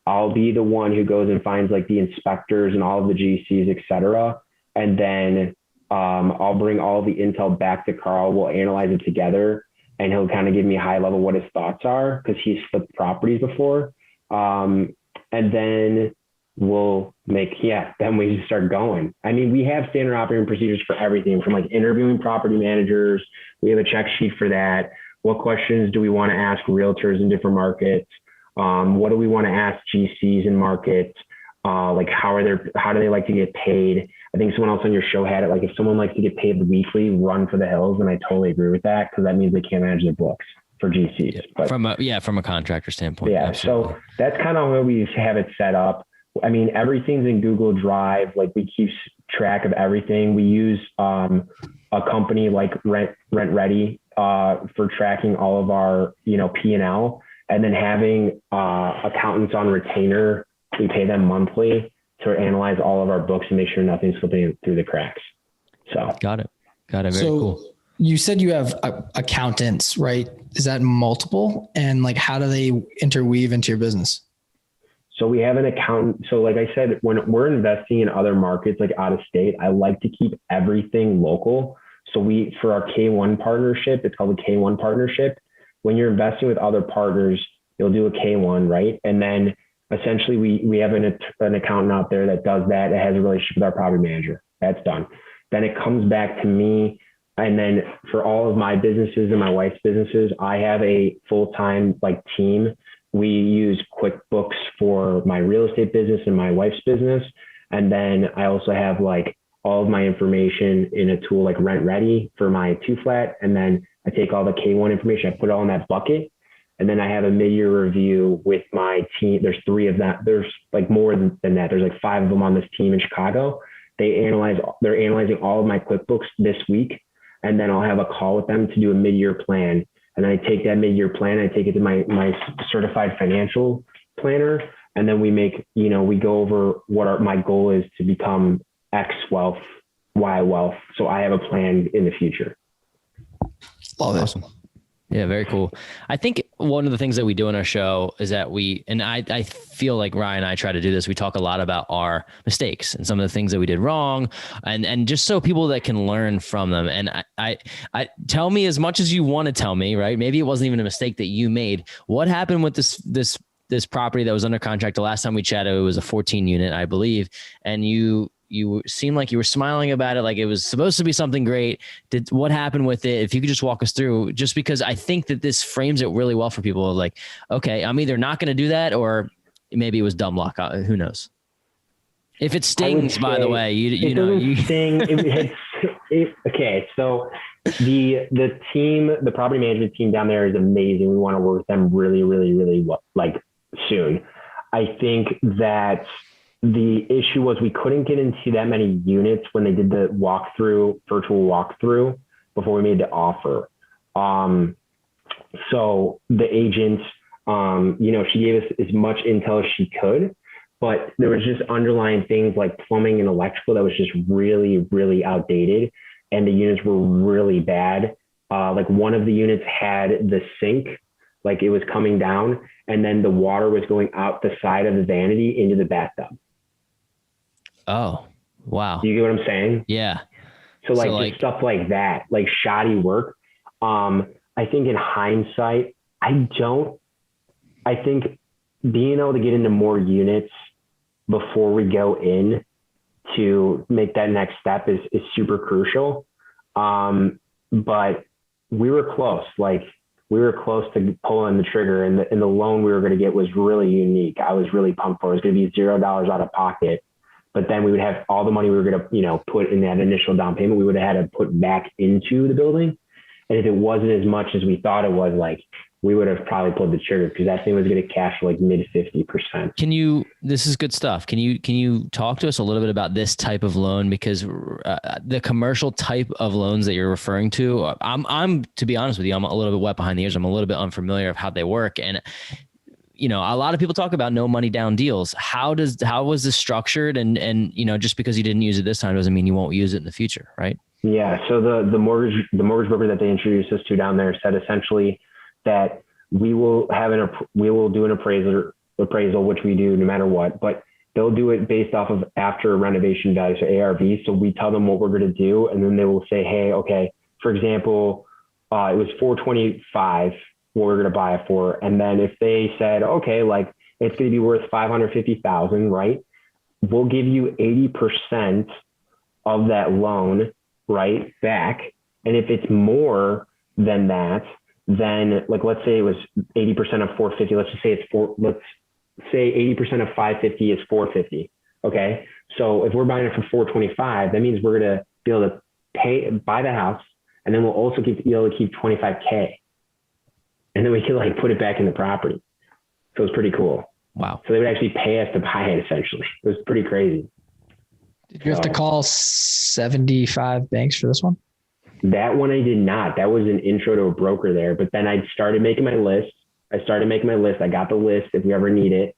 I'll be the one who goes and finds like the inspectors and all of the GCs, et cetera. And then I'll bring all the intel back to Carl. We'll analyze it together, and he'll kind of give me a high level what his thoughts are, because he's flipped properties before. And then then we just start going. I mean, we have standard operating procedures for everything from like interviewing property managers. We have a check sheet for that. What questions do we want to ask realtors in different markets? What do we want to ask GCs in markets? Like how do they like to get paid? I think someone else on your show had it. Like, if someone likes to get paid weekly, run for the hills. And I totally agree with that, because that means they can't manage their books for GCs. But from a contractor standpoint. Yeah. Absolutely. So that's kind of how we have it set up. I mean, everything's in Google Drive. Like, we keep track of everything. We use a company like Rent Ready for tracking all of our, P&L, and then having accountants on retainer. We pay them monthly to analyze all of our books and make sure nothing's slipping through the cracks. So got it. Very cool. You said you have accountants, right? Is that multiple? And like, how do they interweave into your business? So we have an accountant. So like I said, when we're investing in other markets, like out of state, I like to keep everything local. So for our K1 partnership, it's called the K1 partnership. When you're investing with other partners, you'll do a K1, right? And then essentially we have an accountant out there that does that. It has a relationship with our property manager. That's done. Then it comes back to me. And then for all of my businesses and my wife's businesses, I have a full-time team. We use QuickBooks for my real estate business and my wife's business. And then I also have all of my information in a tool like Rent Ready for my 2-flat. And then I take all the K1 information, I put it all in that bucket. And then I have a mid-year review with my team. There's 3 of that. There's more than that. There's 5 of them on this team in Chicago. They're analyzing all of my QuickBooks this week. And then I'll have a call with them to do a mid-year plan. And then I take that mid-year plan, I take it to my certified financial planner. And then we go over what my goal is to become X wealth, Y wealth. So I have a plan in the future. Love it. Awesome. Yeah, very cool. I think one of the things that we do in our show is that I feel like Ryan and I try to do this. We talk a lot about our mistakes and some of the things that we did wrong, and just so people that can learn from them. And I tell me as much as you want to tell me, right? Maybe it wasn't even a mistake that you made. What happened with this property that was under contract? The last time we chatted, it was a 14 unit, I believe. And you you seemed like you were smiling about it, like it was supposed to be something great. What happened with it? If you could just walk us through, just because I think that this frames it really well for people. Like, okay, I'm either not going to do that, or maybe it was dumb luck. Who knows? If it stings, by the way, you know, sting. Okay, so the team, the property management team down there is amazing. We want to work with them really, really, really like soon. I think that the issue was we couldn't get into that many units when they did the virtual walkthrough before we made the offer. So the agent, she gave us as much intel as she could, but there was just underlying things like plumbing and electrical that was just really, really outdated. And the units were really bad. Like one of the units had the sink, like it was coming down, and then the water was going out the side of the vanity into the bathtub. Oh, wow. Do you get what I'm saying? Yeah. So just stuff like that, like shoddy work. I think in hindsight, I think being able to get into more units before we go in to make that next step is super crucial. But we were close. Like we were close to pulling the trigger, and the loan we were going to get was really unique. I was really pumped for it. It was going to be $0 out of pocket, but then we would have all the money we were going to, put in that initial down payment, we would have had to put back into the building. And if it wasn't as much as we thought it was, like we would have probably pulled the trigger, because that thing was going to cash like mid 50%. This is good stuff. Can you talk to us a little bit about this type of loan? Because the commercial type of loans that you're referring to, I'm to be honest with you, I'm a little bit wet behind the ears. I'm a little bit unfamiliar of how they work. And, a lot of people talk about no money down deals. How was this structured? And, just because you didn't use it this time doesn't mean you won't use it in the future, right? Yeah. So the mortgage broker that they introduced us to down there said essentially that we will do an appraisal, which we do no matter what, but they'll do it based off of after renovation value, so ARV. So we tell them what we're going to do, and then they will say, hey, okay, for example, it was $425 what we're going to buy it for. And then if they said, okay, like it's going to be worth $550,000, right? We'll give you 80% of that loan, right, back. And if it's more than that, then like, let's say it was 80% of 450. Let's just say let's say 80% of 550 is 450. Okay. So if we're buying it for 425, that means we're going to be able to buy the house. And then we'll also be able to keep $25K. And then we can like put it back in the property. So it's pretty cool. Wow. So they would actually pay us to buy it essentially. It was pretty crazy. Did you have to call 75 banks for this one? That one I did not. That was an intro to a broker there. But then I started making my list. I got the list if we ever need it.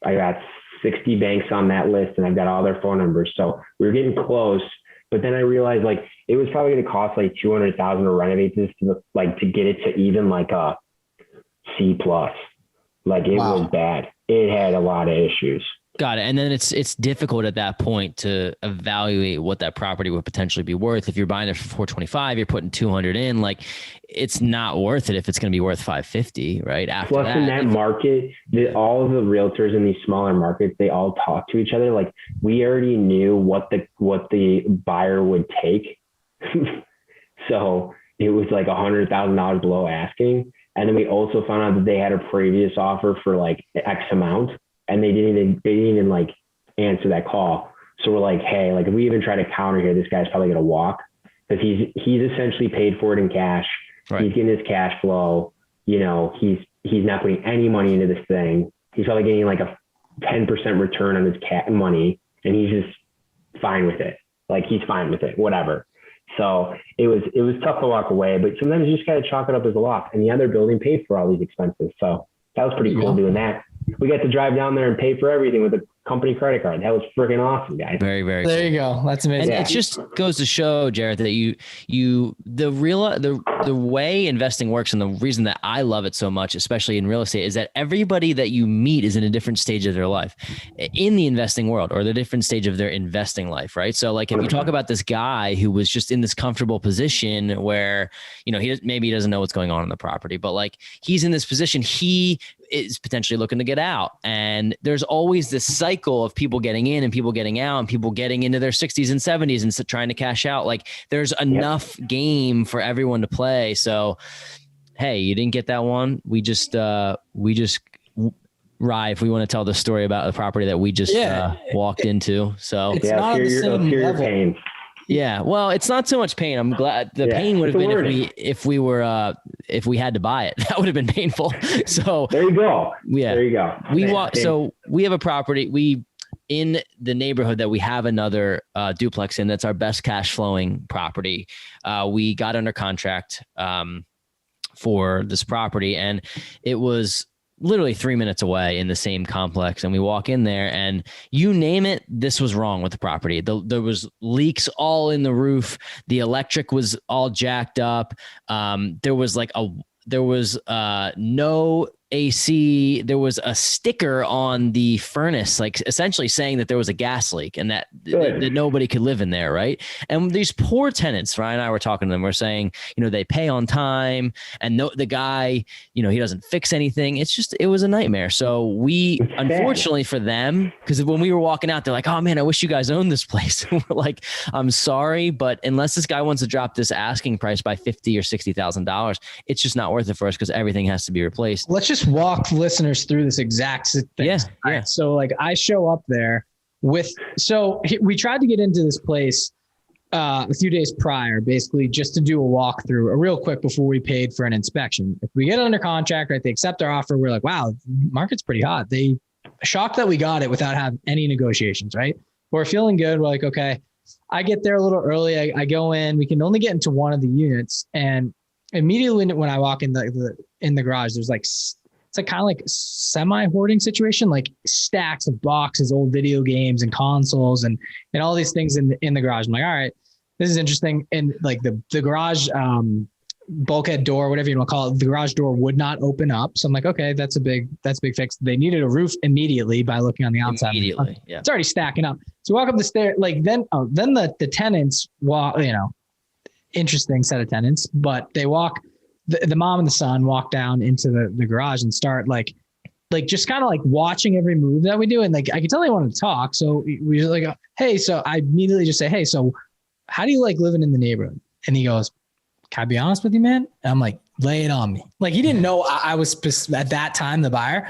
I got 60 banks on that list, and I've got all their phone numbers. So we were getting close. But then I realized like it was probably going to cost like $200,000 to renovate this to get it to even like a C+. Like it was bad. It had a lot of issues. Got it. And then it's difficult at that point to evaluate what that property would potentially be worth. If you're buying it for 425, you're putting 200 in, like it's not worth it if it's going to be worth 550, right? After Plus in that market, all of the realtors in these smaller markets, they all talk to each other. Like we already knew what the buyer would take. So it was like $100,000 below asking. And then we also found out that they had a previous offer for like X amount. And they didn't even like answer that call. So we're like, hey, like if we even try to counter here, this guy's probably going to walk, because he's essentially paid for it in cash. Right. He's getting his cash flow. He's not putting any money into this thing. He's probably getting like a 10% return on his money, and he's just fine with it. Like he's fine with it, whatever. So it was tough to walk away, but sometimes you just got to chalk it up as a loss. And the other building paid for all these expenses. So that was pretty cool doing that. We got to drive down there and pay for everything with a company credit card. That was freaking awesome, guys. Very, very there cool. You go. That's amazing. And it just goes to show, Jarret, that the way investing works, and the reason that I love it so much, especially in real estate, is that everybody that you meet is in a different stage of their life in the investing world, or the different stage of their investing life, right? So like if you talk about this guy who was just in this comfortable position where, he doesn't know what's going on in the property, but like he's in this position, he is potentially looking to get out. And there's always this cycle of people getting in and people getting out and people getting into their 60s and 70s and trying to cash out. Like there's enough game for everyone to play. So, hey, you didn't get that one. We just Rye, if we want to tell the story about the property that we just walked into. So it's not on the same level. Pain. Yeah, well, it's not so much pain. I'm glad the pain would have been if we had to buy it. That would have been painful. So there you go. Yeah, there you go. So we have a property. In the neighborhood that we have another duplex in. That's our best cash flowing property. We got under contract for this property, and it was literally 3 minutes away in the same complex. And we walk in there and you name it, this was wrong with the property. There was leaks all in the roof. The electric was all jacked up. There was no AC. There was a sticker on the furnace, like essentially saying that there was a gas leak and that nobody could live in there. Right. And these poor tenants, Ryan and I were talking to them, we're saying, they pay on time and the guy, he doesn't fix anything. It was a nightmare. So unfortunately for them, because when we were walking out, they're like, oh man, I wish you guys owned this place. We're like, I'm sorry, but unless this guy wants to drop this asking price by $50,000 or $60,000, it's just not worth it for us because everything has to be replaced. Let's just walk listeners through this exact thing. Yeah. Right? So like I show up there we tried to get into this place a few days prior, basically just to do a walkthrough, real quick before we paid for an inspection. If we get under contract, right, they accept our offer. We're like, wow, market's pretty hot. They shocked that we got it without having any negotiations, right? We're feeling good. We're like, okay, I get there a little early. I go in, we can only get into one of the units. And immediately when I walk in the garage, there's like, it's like kind of like semi-hoarding situation, like stacks of boxes, old video games and consoles and all these things in the garage. I'm like, all right, this is interesting. And like the garage bulkhead door, whatever you want to call it, the garage door would not open up. So I'm like, okay, that's a big fix. They needed a roof immediately by looking on the outside. Immediately, yeah. It's already stacking up. So walk up the stairs, like then the tenants walk, interesting set of tenants, but they walk. The mom and the son walk down into the garage and start like just kind of like watching every move that we do. And like, I could tell they wanted to talk. So we were like, hey, so I immediately just say, hey, so how do you like living in the neighborhood? And he goes, can I be honest with you, man? And I'm like, lay it on me. Like he didn't know I was at that time the buyer.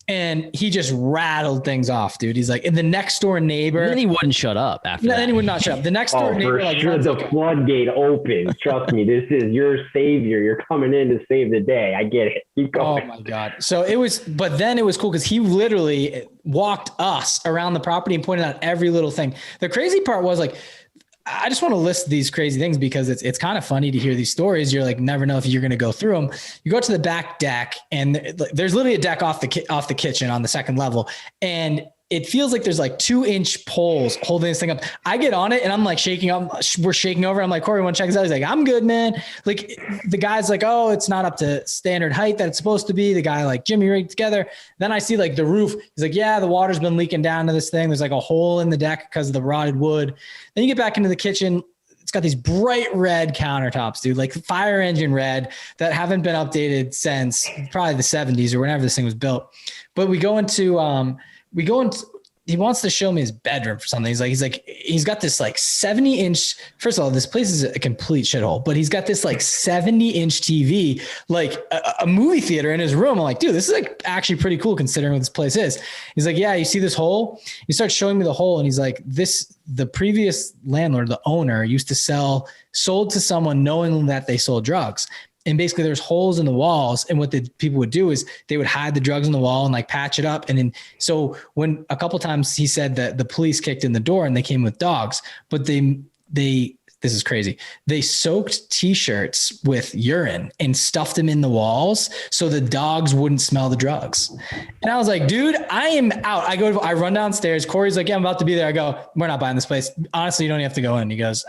And he just rattled things off, dude. He's like, in the next door neighbor. And then he wouldn't shut up after that. Then he would not shut up. The next door neighbor. For sure, the floodgate opens. Trust me, this is your savior. You're coming in to save the day. I get it. Keep going. Oh my God. So but then it was cool because he literally walked us around the property and pointed out every little thing. The crazy part was like, I just want to list these crazy things because it's kind of funny to hear these stories. You're like, never know if you're going to go through them. You go to the back deck and there's literally a deck off the kitchen on the second level. And it feels like there's like 2-inch poles holding this thing up. I get on it and I'm like shaking up. We're shaking over. I'm like, Corey, want to check this out? He's like, I'm good, man. Like the guy's like, oh, it's not up to standard height that it's supposed to be. The guy like Jimmy rigged together. Then I see like the roof. He's like, yeah, the water's been leaking down to this thing. There's like a hole in the deck because of the rotted wood. Then you get back into the kitchen. It's got these bright red countertops, dude, like fire engine red that haven't been updated since probably the 70s or whenever this thing was built. But we go into, he wants to show me his bedroom for something. He's got this like 70-inch. First of all, this place is a complete shithole, but he's got this like 70-inch TV, like a movie theater in his room. I'm like, dude, this is like actually pretty cool considering what this place is. He's like, yeah, you see this hole? He starts showing me the hole. And he's like, the previous landlord, the owner used to sold to someone knowing that they sold drugs. And basically there's holes in the walls. And what the people would do is they would hide the drugs in the wall and like patch it up. And then, so when a couple times he said that the police kicked in the door and they came with dogs, but this is crazy. They soaked t-shirts with urine and stuffed them in the walls so the dogs wouldn't smell the drugs. And I was like, dude, I am out. I run downstairs. Corey's like, yeah, I'm about to be there. I go, we're not buying this place. Honestly, you don't even have to go in. He goes,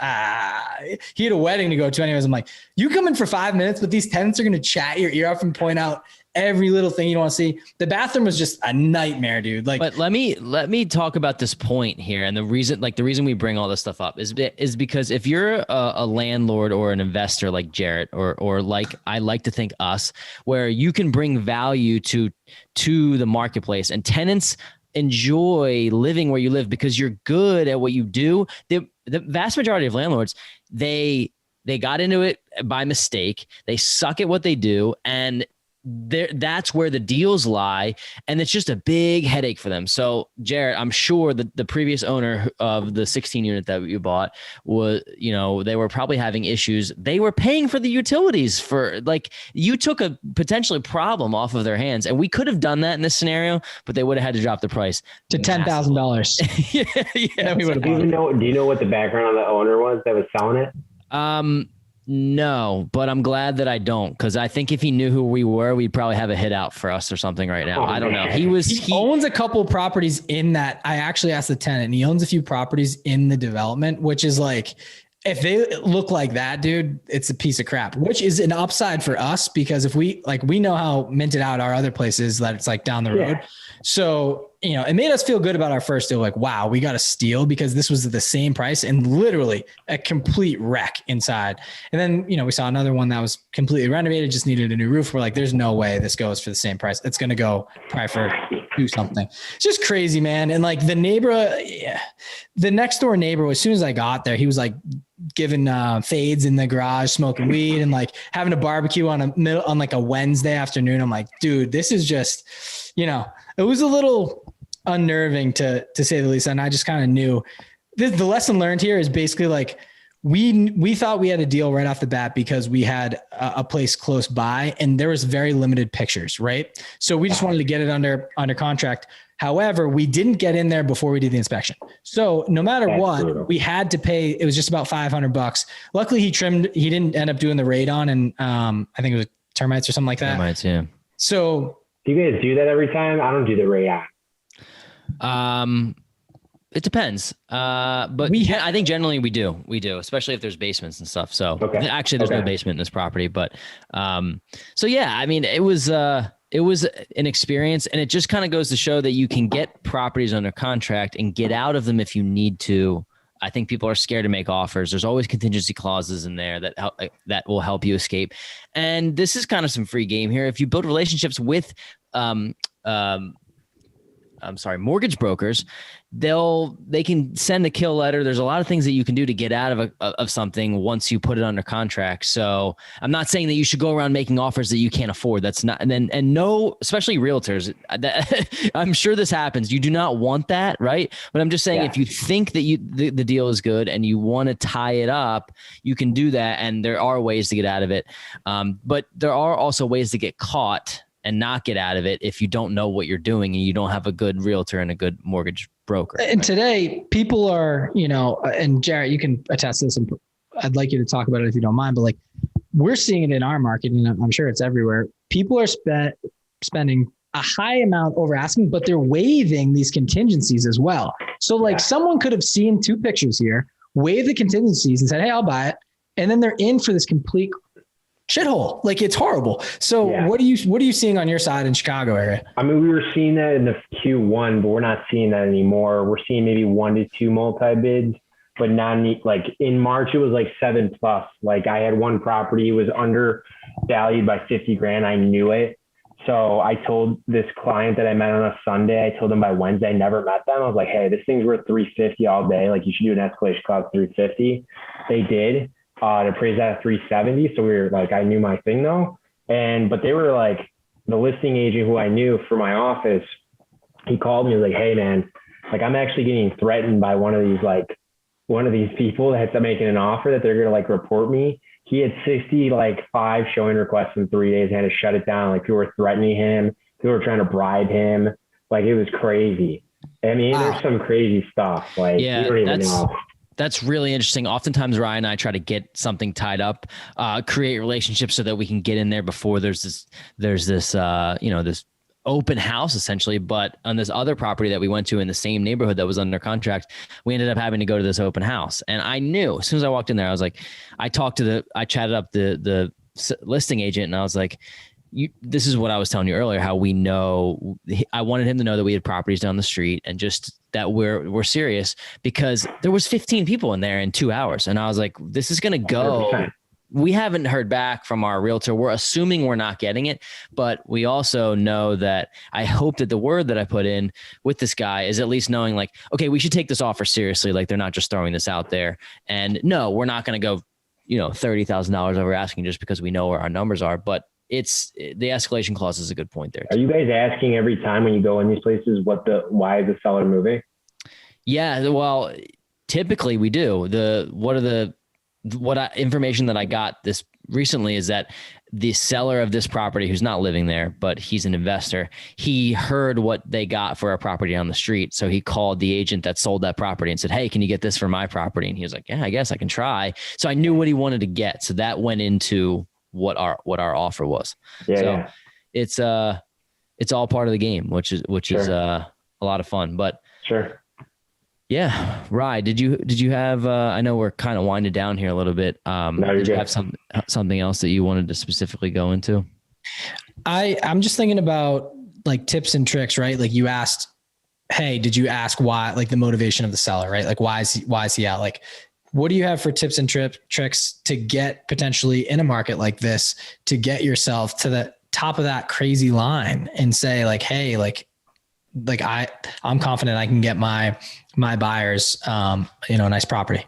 he had a wedding to go to anyways. I'm like, you come in for 5 minutes, but these tenants are going to chat your ear off and point out every little thing you don't want to see. The bathroom was just a nightmare, dude. Like, but let me talk about this point here. And the reason we bring all this stuff up is because if you're a landlord or an investor like Jarret, or like I like to think us, where you can bring value to the marketplace, and tenants enjoy living where you live because you're good at what you do. The vast majority of landlords, they got into it by mistake. They suck at what they do, and that's where the deals lie, and it's just a big headache for them. So, Jarret, I'm sure that the previous owner of the 16 unit that you bought was, they were probably having issues. They were paying for the utilities for, like, you took a potentially problem off of their hands, and we could have done that in this scenario, but they would have had to drop the price to $10,000. Yeah, we would have. Do you know what the background on the owner was that was selling it? No, but I'm glad that I don't, because I think if he knew who we were, we'd probably have a hit out for us or something right now. I don't know. He owns a couple properties in that. I actually asked the tenant, and he owns a few properties in the development, which is like, if they look like that, dude, it's a piece of crap, which is an upside for us, because if we know how minted out our other places, that it's like down the road. So, it made us feel good about our first deal. Like, wow, we got a steal, because this was the same price and literally a complete wreck inside. And then, we saw another one that was completely renovated, just needed a new roof. We're like, there's no way this goes for the same price. It's going to go probably for do something. It's just crazy, man. And like the next door neighbor, as soon as I got there, he was like giving fades in the garage, smoking weed, and like having a barbecue on like a Wednesday afternoon. I'm like, dude, this is just, it was a little unnerving to say the least. And I just kind of knew the lesson learned here is basically like, we thought we had a deal right off the bat because we had a place close by and there was very limited pictures, right? So we just wanted to get it under contract. However, we didn't get in there before we did the inspection. So no matter what, we had to pay. It was just about $500. Luckily, he didn't end up doing the radon, and I think it was termites or something like that. Termites, yeah. So do you guys do that every time? I don't do the radon. It depends. But I think generally we do, especially if there's basements and stuff. So actually there's no basement in this property, but, so yeah, I mean, it was an experience, and it just kind of goes to show that you can get properties under contract and get out of them if you need to. I think people are scared to make offers. There's always contingency clauses in there that will help you escape. And this is kind of some free game here. If you build relationships with, mortgage brokers, they can send a kill letter. There's a lot of things that you can do to get out of something once you put it under contract. So I'm not saying that you should go around making offers that you can't afford. That's not, and no, especially realtors, I'm sure this happens. You do not want that, right? But I'm just saying, if you think that the deal is good and you want to tie it up, you can do that. And there are ways to get out of it. But there are also ways to get caught and not get out of it if you don't know what you're doing and you don't have a good realtor and a good mortgage broker. And today people are, and Jarret, you can attest to this, and I'd like you to talk about it if you don't mind, but like we're seeing it in our market, and I'm sure it's everywhere. People are spending a high amount over asking, but they're waiving these contingencies as well. So like someone could have seen two pictures here, waived the contingencies and said, hey, I'll buy it. And then they're in for this complete shithole. Like it's horrible. So what are you seeing on your side in Chicago area? I mean, we were seeing that in the Q1, but we're not seeing that anymore. We're seeing maybe 1 to 2 multi-bids, but not like in March, it was like 7+. Like I had one property was undervalued by 50 grand. I knew it. So I told this client that I met on a Sunday, I told them by Wednesday, I never met them. I was like, hey, this thing's worth 350 all day. Like you should do an escalation clause 350. They did. To appraise that at 370. So we were like, I knew my thing though. But they were like, the listing agent who I knew for my office, he called me and was like, hey man, like I'm actually getting threatened by one of these people that's making an offer that they're going to like report me. He had 65 showing requests in 3 days and had to shut it down. Like people were threatening him. People were trying to bribe him. Like it was crazy. I mean, there's some crazy stuff. Like you don't even know. That's really interesting. Oftentimes Ryan and I try to get something tied up, create relationships so that we can get in there before there's this this open house essentially. But on this other property that we went to in the same neighborhood that was under contract, we ended up having to go to this open house. And I knew as soon as I walked in there, I was like, I chatted up the listing agent and I was like, this is what I was telling you earlier, how we know, I wanted him to know that we had properties down the street and just that we're serious, because there was 15 people in there in 2 hours. And I was like, this is going to go. 100%. We haven't heard back from our realtor. We're assuming we're not getting it, but we also know that I hope that the word that I put in with this guy is at least knowing like, okay, we should take this offer seriously. Like they're not just throwing this out there, and no, we're not going to go, $30,000 over asking just because we know where our numbers are. But the escalation clause is a good point there. Are you guys asking every time when you go in these places, why is the seller moving? Yeah. Well, typically we do. Information that I got this recently is that the seller of this property, who's not living there, but he's an investor, he heard what they got for a property on the street. So he called the agent that sold that property and said, hey, can you get this for my property? And he was like, yeah, I guess I can try. So I knew what he wanted to get. So that went into what our offer was. Yeah. So it's all part of the game, which is a lot of fun, but sure. Yeah. Rye, did you have, I know we're kind of winding down here a little bit. Did you have something else that you wanted to specifically go into? I'm just thinking about like tips and tricks, right? Like you asked, hey, did you ask why, like the motivation of the seller, right? Like why is he out? Like, what do you have for tips and tricks to get potentially in a market like this, to get yourself to the top of that crazy line and say like, hey, I'm confident I can get my buyers, a nice property.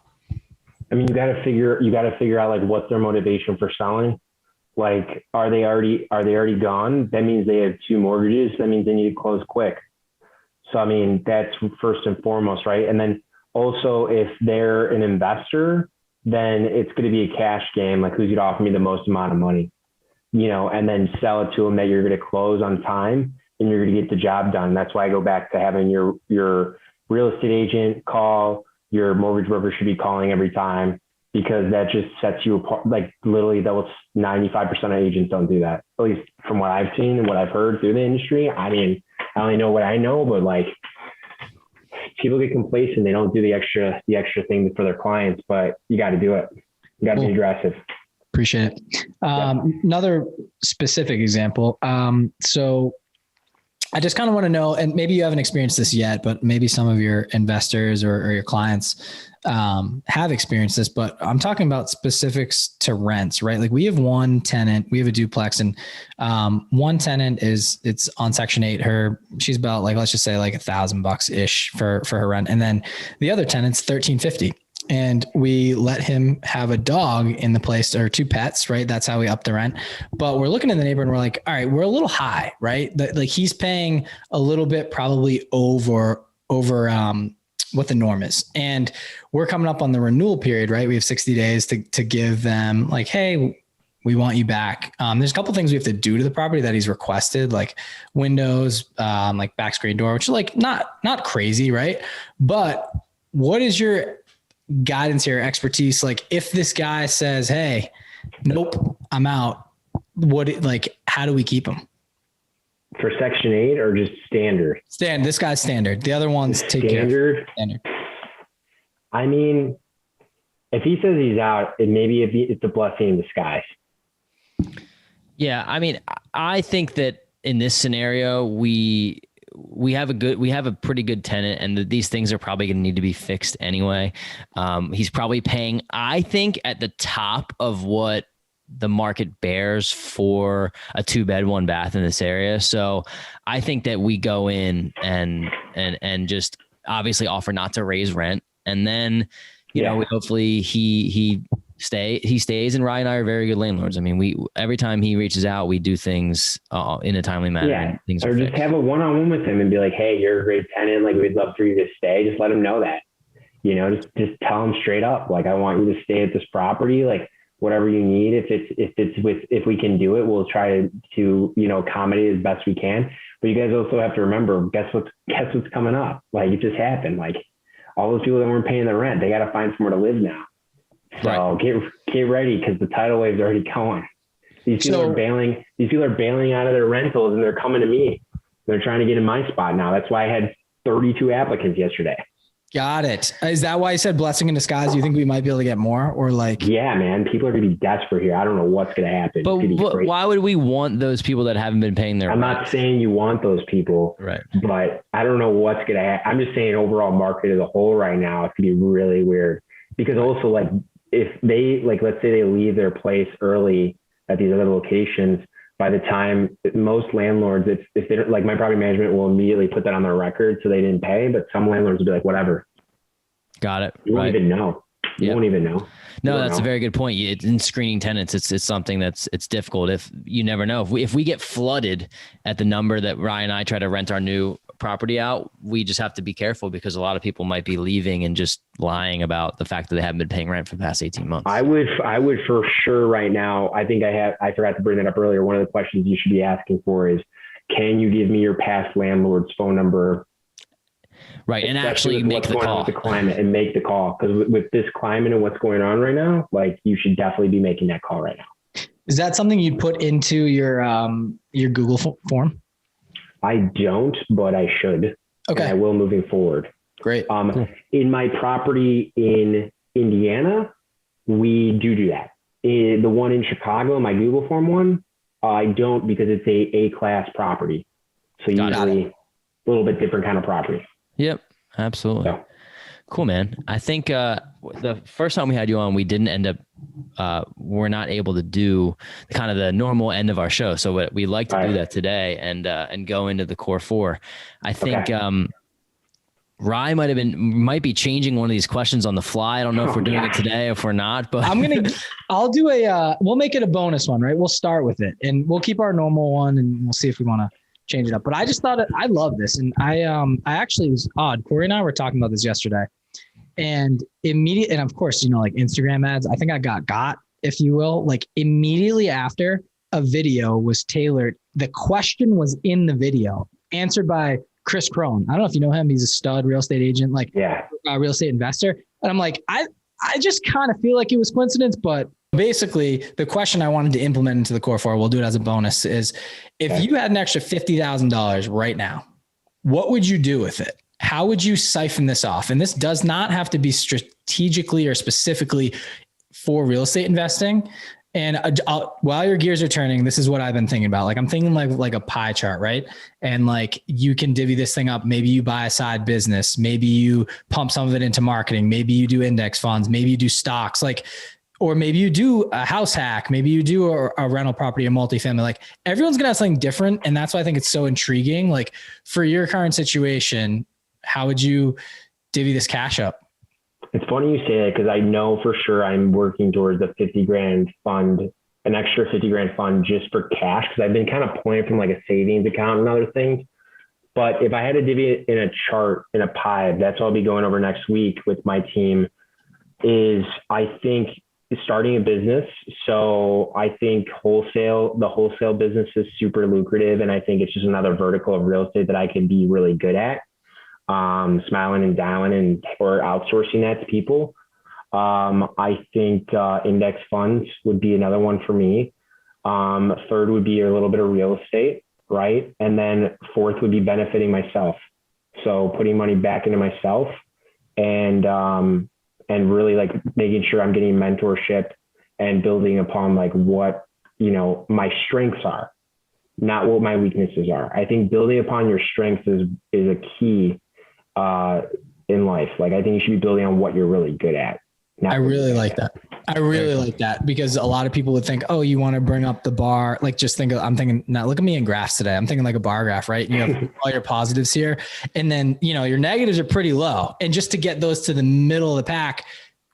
I mean, you got to figure out like what's their motivation for selling. Like, are they already gone? That means they have 2 mortgages. That means they need to close quick. So, I mean, that's first and foremost, right? And then also if they're an investor, then it's going to be a cash game. Like who's going to offer me the most amount of money, and then sell it to them that you're going to close on time and you're going to get the job done. That's why I go back to having your real estate agent call, your mortgage broker should be calling every time, because that just sets you apart. Like literally 95% of agents don't do that. At least from what I've seen and what I've heard through the industry. I mean, I only know what I know, but like people get complacent. They don't do the extra thing for their clients, but you got to do it. You got to be aggressive. Appreciate it. Another specific example. So I just kind of want to know, and maybe you haven't experienced this yet, but maybe some of your investors or your clients have experienced this, but I'm talking about specifics to rents, right? Like we have one tenant, we have a duplex, and one tenant it's on Section 8. She's about like, let's just say like $1,000 ish for her rent. And then the other tenant's $1,350. And we let him have a dog in the place, or 2 pets, right? That's how we up the rent. But we're looking in the neighborhood and we're like, all right, we're a little high, right? Like he's paying a little bit probably over what the norm is. And we're coming up on the renewal period, right? We have 60 days to give them like, hey, we want you back. There's a couple of things we have to do to the property that he's requested, like windows, like back screen door, which is like not crazy, right? But what is your guidance here, expertise? Like if this guy says, hey, nope, I'm out, how do we keep him? For Section 8 or just standard? This guy's standard. The other one's take standard. Care. Standard. I mean, if he says he's out, it's a blessing in disguise. Yeah. I mean, I think that in this scenario, we have a pretty good tenant, and these things are probably going to need to be fixed anyway. He's probably paying, I think, at the top of what the market bears for a 2-bed, 1-bath in this area. So I think that we go in and just obviously offer not to raise rent. And then, hopefully he stays, and Ryan and I are very good landlords. I mean, every time he reaches out, we do things in a timely manner. Yeah. Things or just have a one-on-one with him and be like, hey, you're a great tenant. Like we'd love for you to stay. Just let him know that, just tell him straight up. Like, I want you to stay at this property. Like whatever you need, if we can do it, we'll try to accommodate as best we can. But you guys also have to remember, guess what's coming up? Like it just happened. Like all those people that weren't paying their rent, they got to find somewhere to live now. So right. Get ready, because the tidal wave's already going. These people are bailing. These people are bailing out of their rentals, and they're coming to me. They're trying to get in my spot now. That's why I had 32 applicants yesterday. Got it. Is that why you said blessing in disguise? Do you think we might be able to get more, or like? Yeah, man, people are going to be desperate here. I don't know what's going to happen. But why would we want those people that haven't been paying their I'm rent? not saying you want those people, right? But I don't know what's going to happen. I'm just saying overall market as a whole right now, it could be really weird because also like if they like, let's say they leave their place early at these other locations, by the time most landlords, if they don't, like my property management will immediately put that on their record so they didn't pay, but some landlords will be like, whatever. Got it. You won't even know. You won't even know. No, that's a very good point. In screening tenants, it's something it's difficult. If you never know, if we get flooded at the number that Ryan and I try to rent our new property out, we just have to be careful because a lot of people might be leaving and just lying about the fact that they haven't been paying rent for the past 18 months. I would for sure right now. I think I forgot to bring that up earlier. One of the questions you should be asking for is, can you give me your past landlord's phone number? Right. And actually make the call. With the climate and make the call. Because with this climate and what's going on right now, like you should definitely be making that call right now. Is that something you'd put into your Google form? I don't, but I should. Okay. And I will moving forward. Great. Cool. In my property in Indiana, we do that. The one in Chicago, my Google form one, I don't because it's a class property. So usually a little bit different kind of property. Yep, absolutely. So. Cool, man. I think the first time we had you on, we didn't end up, we're not able to do kind of the normal end of our show. So we'd like to do that today and go into the core four. I think Rye might be changing one of these questions on the fly. I don't know if we're doing it today or if we're not, but I'll do we'll make it a bonus one, right? We'll start with it and we'll keep our normal one and we'll see if we want to change it up. But I just thought I love this. And I actually, it was odd. Corey and I were talking about this yesterday and and of course, like Instagram ads, I think I got, if you will, like immediately after a video was tailored. The question was in the video answered by Chris Crone. I don't know if you know him. He's a stud real estate agent, real estate investor. And I'm like, I just kind of feel like it was coincidence, but basically the question I wanted to implement into the core four, we'll do it as a bonus, is if you had an extra $50,000 right now, what would you do with it? How would you siphon this off? And this does not have to be strategically or specifically for real estate investing. And while your gears are turning, this is what I've been thinking about. Like I'm thinking like a pie chart, right? And like you can divvy this thing up. Maybe you buy a side business. Maybe you pump some of it into marketing. Maybe you do index funds. Maybe you do stocks. Or maybe you do a house hack. Maybe you do a rental property, a multifamily. Like everyone's going to have something different. And that's why I think it's so intriguing. Like for your current situation, how would you divvy this cash up? It's funny you say that because I know for sure I'm working towards a 50 grand fund, an extra 50 grand fund just for cash. Cause I've been kind of pulling from like a savings account and other things. But if I had to divvy it in a chart, in a pie, that's what I'll be going over next week with my team is I think starting a business. So I think the wholesale business is super lucrative. And I think it's just another vertical of real estate that I can be really good at, smiling and dialing or outsourcing that to people. I think index funds would be another one for me. Third would be a little bit of real estate, right? And then fourth would be benefiting myself. So putting money back into myself and really like making sure I'm getting mentorship and building upon like what, my strengths are, not what my weaknesses are. I think building upon your strengths is a key in life. Like I think you should be building on what you're really good at. I really like that. I really like that because a lot of people would think, oh, you want to bring up the bar. Like just I'm thinking, now look at me in graphs today. I'm thinking like a bar graph, right? You have all your positives here and then, your negatives are pretty low. And just to get those to the middle of the pack,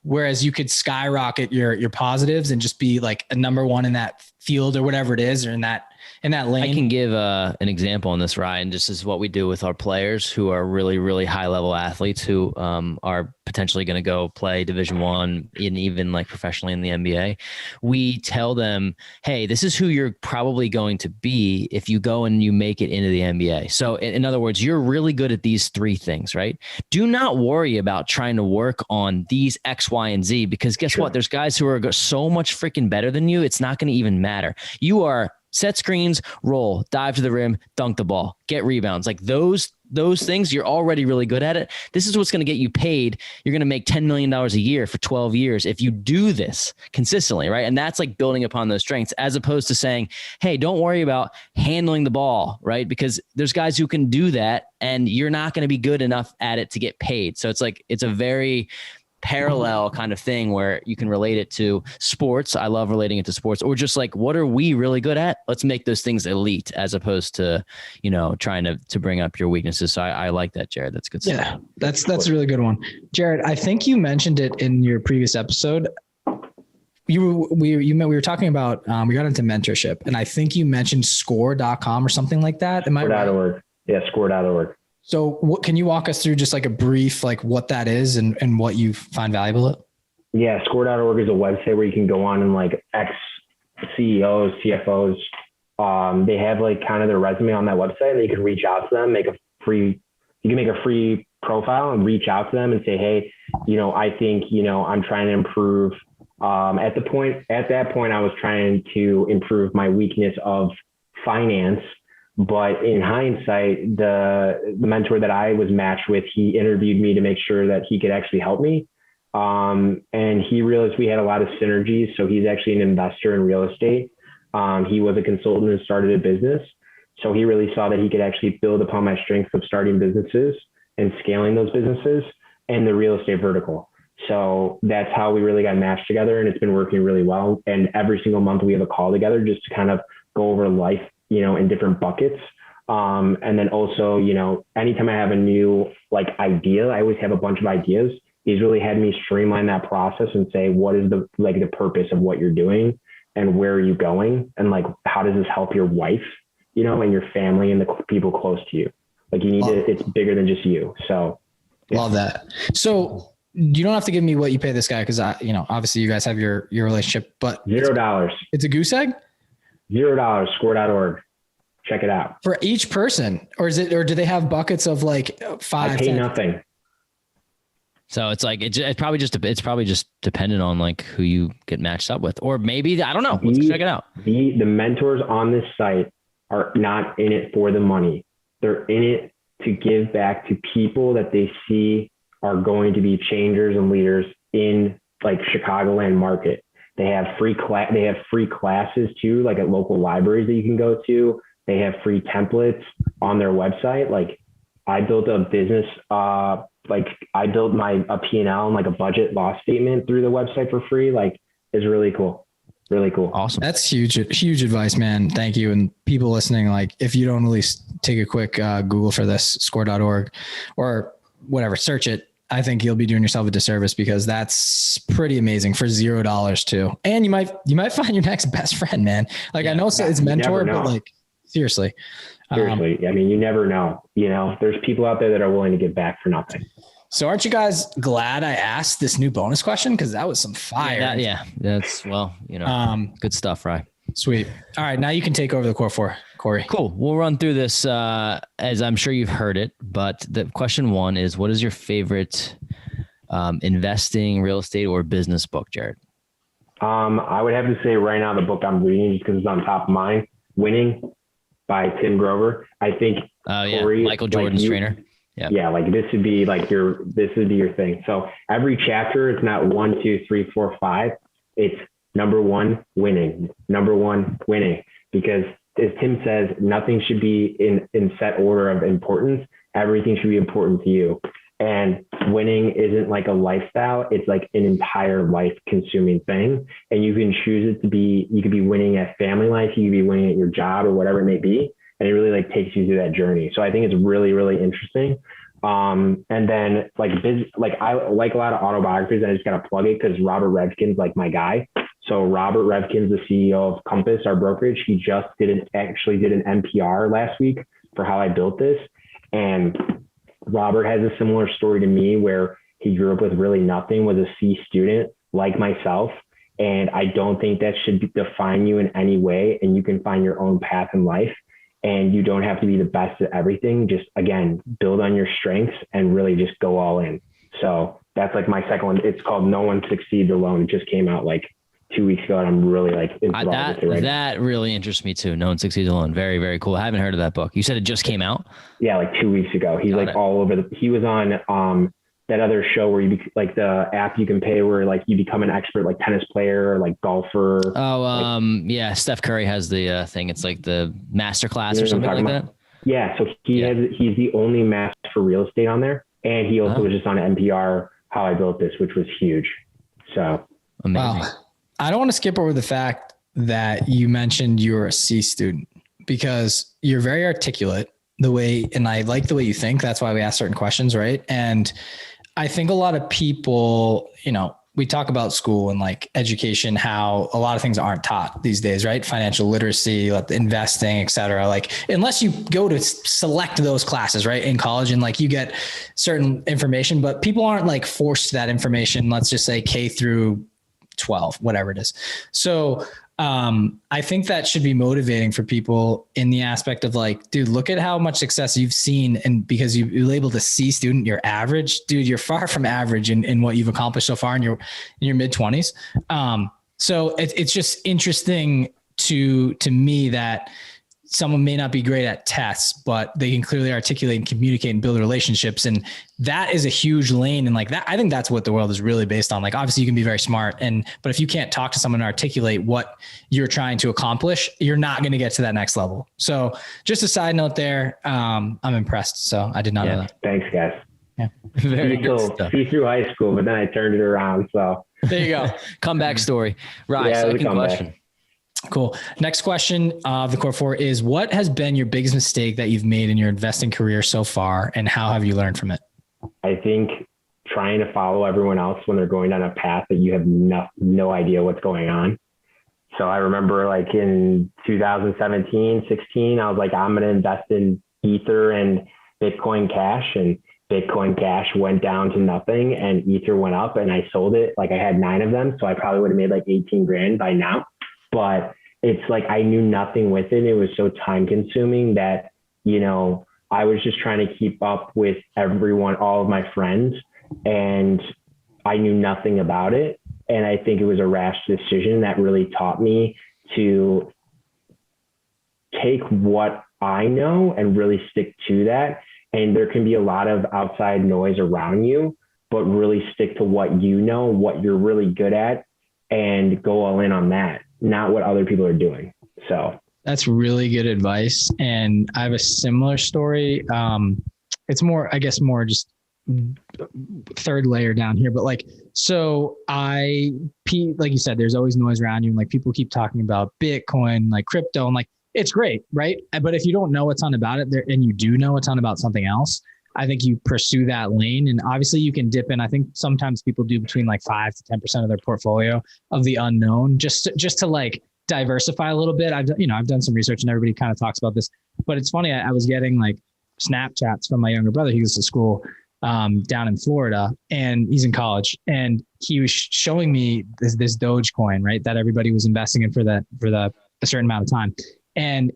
whereas you could skyrocket your positives and just be like a number one in that field or whatever it is, or in that lane. I can give an example on this, Ryan. This is what we do with our players who are really, really high level athletes who are potentially going to go play Division I and even like professionally in the NBA. We tell them, hey, this is who you're probably going to be if you go and you make it into the NBA. So in other words, you're really good at these three things, right? Do not worry about trying to work on these X, Y, and Z, because guess what? There's guys who are so much freaking better than you. It's not going to even matter. You are set screens, roll, dive to the rim, dunk the ball, get rebounds. Like those things, you're already really good at it. This is what's going to get you paid. You're going to make $10 million a year for 12 years if you do this consistently, right? And that's like building upon those strengths, as opposed to saying, hey, don't worry about handling the ball, right? Because there's guys who can do that and you're not going to be good enough at it to get paid. So it's like, it's a very parallel kind of thing where you can relate it to sports. I love relating it to sports, or just like, what are we really good at? Let's make those things elite, as opposed to, trying to bring up your weaknesses. So I like that, Jarret. That's good stuff. Yeah, that's a really good one. Jarret, I think you mentioned it in your previous episode. We were talking about, we got into mentorship, and I think you mentioned score.com or something like that. Am I right? Score.org. Yeah, score.org. So can you walk us through just like a brief, like what that is and what you find valuable? Yeah. Score.org is a website where you can go on and like ex-CEOs, CFOs, they have like kind of their resume on that website, and you can reach out to them, you can make a free profile and reach out to them and say, hey, I think, I'm trying to improve. At that point, I was trying to improve my weakness of finance. But in hindsight, the mentor that I was matched with, he interviewed me to make sure that he could actually help me. And he realized we had a lot of synergies. So he's actually an investor in real estate. He was a consultant and started a business. So he really saw that he could actually build upon my strengths of starting businesses and scaling those businesses and the real estate vertical. So that's how we really got matched together, and it's been working really well. And every single month we have a call together just to kind of go over life, in different buckets. And then also, anytime I have a new idea, I always have a bunch of ideas. He's really had me streamline that process and say, what is the purpose of what you're doing and where are you going? And how does this help your wife, and your family and the people close to you? It's bigger than just you. So yeah. Love that. So you don't have to give me what you pay this guy, because obviously you guys have your relationship, but $0. It's a goose egg? $0, score.org. Check it out. For each person, or do they have buckets of 5? I pay 10? Nothing. So it's it's probably just dependent on who you get matched up with, or maybe, I don't know. Let's check it out. The mentors on this site are not in it for the money. They're in it to give back to people that they see are going to be changers and leaders in Chicagoland market. They have free classes too, at local libraries that you can go to. They have free templates on their website. I built a business, I built a P&L and a budget loss statement through the website for free. It's really cool. Really cool. Awesome. That's huge advice, man. Thank you. And people listening, if you don't at least take a quick Google for this, score.org or whatever, search it. I think you'll be doing yourself a disservice, because that's pretty amazing for $0 too. And you might find your next best friend, man. I know it's mentor, but seriously. Seriously. I mean, you never know, there's people out there that are willing to give back for nothing. So aren't you guys glad I asked this new bonus question? Cause that was some fire. Yeah. That's good stuff, right? Sweet. All right. Now you can take over the core 4, Corey. Cool. We'll run through this, as I'm sure you've heard it, but the question 1 is, what is your favorite, investing, real estate, or business book, Jarret? I would have to say right now, the book I'm reading, just because it's on top of mine, Winning by Tim Grover. I think, Corey, Michael Jordan's trainer. Yeah. Yeah. This would be your thing. So every chapter, it's not 1, 2, 3, 4, 5. It's number 1, winning, because as Tim says, nothing should be in set order of importance. Everything should be important to you. And winning isn't a lifestyle. It's an entire life consuming thing. And you can choose it to be, you could be winning at family life. You could be winning at your job or whatever it may be. And it really takes you through that journey. So I think it's really, really interesting. And then I like a lot of autobiographies. I just got to plug it because Robert Revkin's my guy. So Robert Revkin's the CEO of Compass, our brokerage. He just did an NPR last week for how I built this. And Robert has a similar story to me, where he grew up with really nothing, was a C student like myself. And I don't think that should define you in any way. And you can find your own path in life, and you don't have to be the best at everything. Just, again, build on your strengths and really just go all in. So that's my second one. It's called No One Succeeds Alone. It just came out 2 weeks ago, and I'm really like enthralled with it right that really interests me too. No One Succeeds Alone. Very, very cool. I haven't heard of that book. You said it just came out? Yeah, like 2 weeks ago. He's like all over he was on that other show where like the app you can pay where like you become an expert, like tennis player or like golfer. Oh, yeah. Steph Curry has the thing. It's like the master class or something like that. Yeah. So he's the only master for real estate on there. And he also was just on NPR, How I Built This, which was huge. So amazing. Wow. I don't want to skip over the fact that you mentioned you're a C student because you're very articulate and I like the way you think. That's why we ask certain questions. Right. And I think a lot of people, we talk about school and like education, how a lot of things aren't taught these days, right? Financial literacy, like investing, et cetera. Like, unless you go to select those classes, right, in college and like you get certain information, but people aren't like forced that information. Let's just say K through 12, whatever it is. So I think that should be motivating for people in the aspect of like, dude, look at how much success you've seen. And because you labeled a C student, you're average, dude, you're far from average in what you've accomplished so far in your mid 20s. So it's just interesting to me that someone may not be great at tests, but they can clearly articulate and communicate and build relationships. And that is a huge lane. And like that, I think that's what the world is really based on. Like, obviously you can be very smart but if you can't talk to someone and articulate what you're trying to accomplish, you're not going to get to that next level. So just a side note there. I'm impressed. So I did not know that. Thanks, guys. Yeah. Very good stuff. See through high school, but then I turned it around. So there you go. Comeback story. Right. Second question. Cool. Next question of the core four is, what has been your biggest mistake that you've made in your investing career so far, and how have you learned from it? I think trying to follow everyone else when they're going down a path that you have no idea what's going on. So I remember like in 2017, 16, I was like, I'm going to invest in Ether and Bitcoin Cash, and Bitcoin Cash went down to nothing and Ether went up, and I sold it. Like I had 9 of them. So I probably would have made like 18 grand by now. But it's like, I knew nothing with it. It was so time consuming that, I was just trying to keep up with everyone, all of my friends, and I knew nothing about it. And I think it was a rash decision that really taught me to take what I know and really stick to that. And there can be a lot of outside noise around you, but really stick to what you know, what you're really good at, and go all in on that, not what other people are doing. So that's really good advice. And I have a similar story. It's more, I guess, more just third layer down here, but like, so like you said, there's always noise around you, and like people keep talking about Bitcoin, like crypto, and like, it's great. Right. But if you don't know a ton about it there, and you do know a ton about something else, I think you pursue that lane. And obviously you can dip in. I think sometimes people do between like 5 to 10% of their portfolio of the unknown, just to like diversify a little bit. I've done some research, and everybody kind of talks about this, but it's funny. I was getting like Snapchats from my younger brother. He goes to school down in Florida, and he's in college, and he was showing me this Dogecoin, right, that everybody was investing in for a certain amount of time. And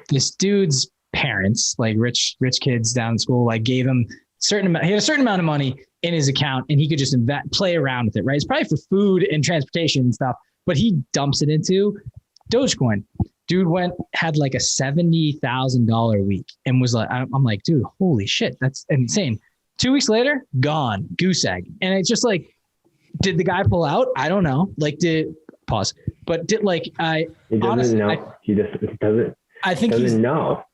this dude's parents, like rich kids down in school, like gave him he had a certain amount of money in his account, and he could just play around with it, right? It's probably for food and transportation and stuff, but he dumps it into Dogecoin. Dude had like a $70,000 week, and was like, I'm like, dude, holy shit, that's insane. 2 weeks later, gone, goose egg. And it's just like, did the guy pull out? I don't know. Like, he doesn't know. He just doesn't. I think he doesn't know.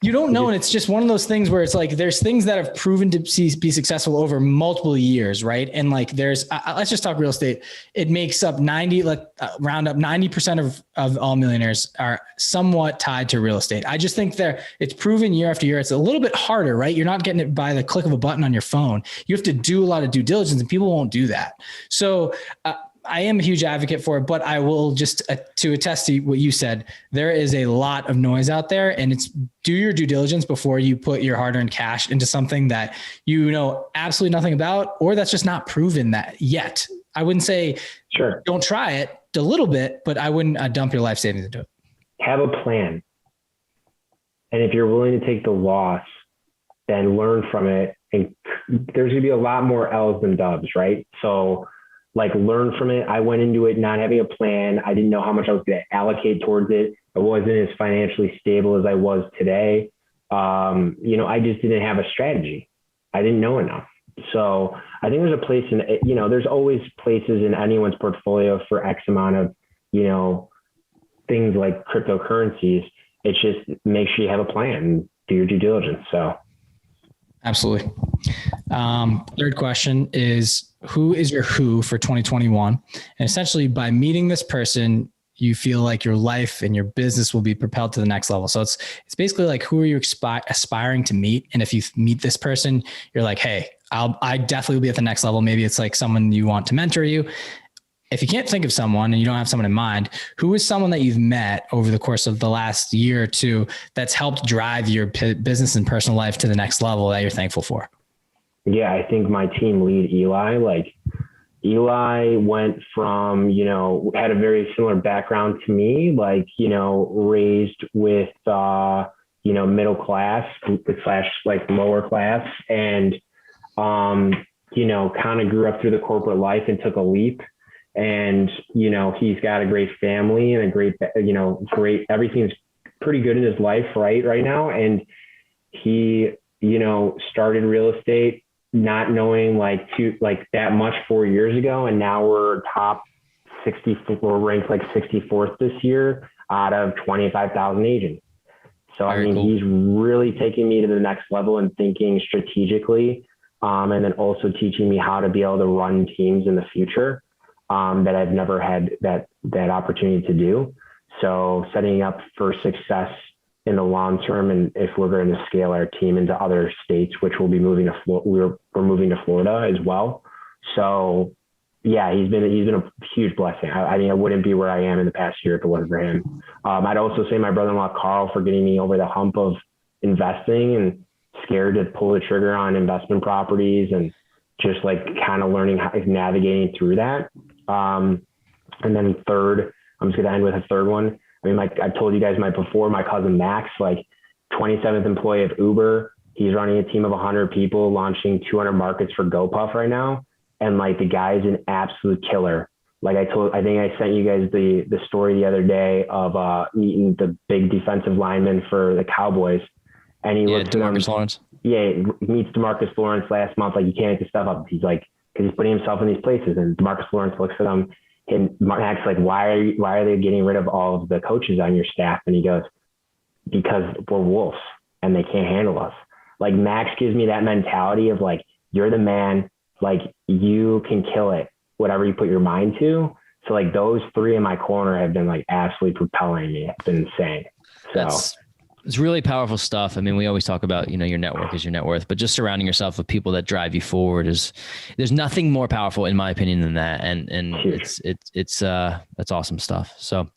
You don't know. And it's just one of those things where it's like, there's things that have proven to be successful over multiple years. Right. And like, let's just talk real estate. It makes up round up 90% of all millionaires are somewhat tied to real estate. I just think it's proven year after year. It's a little bit harder, right? You're not getting it by the click of a button on your phone. You have to do a lot of due diligence, and people won't do that. So, I am a huge advocate for it, but I will just to attest to what you said, there is a lot of noise out there, and it's do your due diligence before you put your hard-earned cash into something that you know absolutely nothing about, or that's just not proven that yet. I wouldn't say don't try it a little bit, but I wouldn't dump your life savings into it. Have a plan. And if you're willing to take the loss, then learn from it. And there's going to be a lot more L's than dubs, right? So like learn from it. I went into it not having a plan. I didn't know how much I was going to allocate towards it. I wasn't as financially stable as I was today. I just didn't have a strategy. I didn't know enough. So I think there's a place there's always places in anyone's portfolio for X amount of, things like cryptocurrencies. It's just make sure you have a plan and do your due diligence. So. Absolutely. Third question is, who is your who for 2021? And essentially by meeting this person, you feel like your life and your business will be propelled to the next level. So it's basically like, who are you aspiring to meet? And if you meet this person, you're like, hey, I definitely will be at the next level. Maybe it's like someone you want to mentor you. If you can't think of someone and you don't have someone in mind, who is someone that you've met over the course of the last year or two that's helped drive your business and personal life to the next level that you're thankful for? Yeah, I think my team lead, Eli went from, had a very similar background to me, raised with, middle class / like lower class, and, kind of grew up through the corporate life and took a leap. And, he's got a great family and a great, everything's pretty good in his life right now. And he, started real estate, not knowing that much 4 years ago. And now we're top 64, we're ranked like 64th this year out of 25,000 agents. So, cool. He's really taking me to the next level and thinking strategically, and then also teaching me how to be able to run teams in the future. That I've never had that opportunity to do. So setting up for success in the long term. And if we're going to scale our team into other states, which we'll be moving to we're moving to Florida as well. So yeah, he's been a huge blessing. I wouldn't be where I am in the past year if it wasn't for him. I'd also say my brother-in-law, Carl, for getting me over the hump of investing and scared to pull the trigger on investment properties and just kind of learning how navigating through that. And then third, I'm just going to end with a third one. I told you guys my cousin Max, 27th employee of Uber. He's running a team of 100 people, launching 200 markets for GoPuff right now. And the guy's an absolute killer. I think I sent you guys the story the other day of meeting the big defensive lineman for the Cowboys. And he looks at DeMarcus Lawrence. Yeah, he meets DeMarcus Lawrence last month. You can't make this stuff up. He's because he's putting himself in these places. And DeMarcus Lawrence looks at him and Max why are they getting rid of all of the coaches on your staff? And he goes, because we're wolves and they can't handle us. Max gives me that mentality of you're the man, you can kill it, whatever you put your mind to. So those three in my corner have been absolutely propelling me. It's been insane. So it's really powerful stuff. We always talk about, your network is your net worth, but just surrounding yourself with people that drive you forward there's nothing more powerful in my opinion than that. And it's that's awesome stuff. So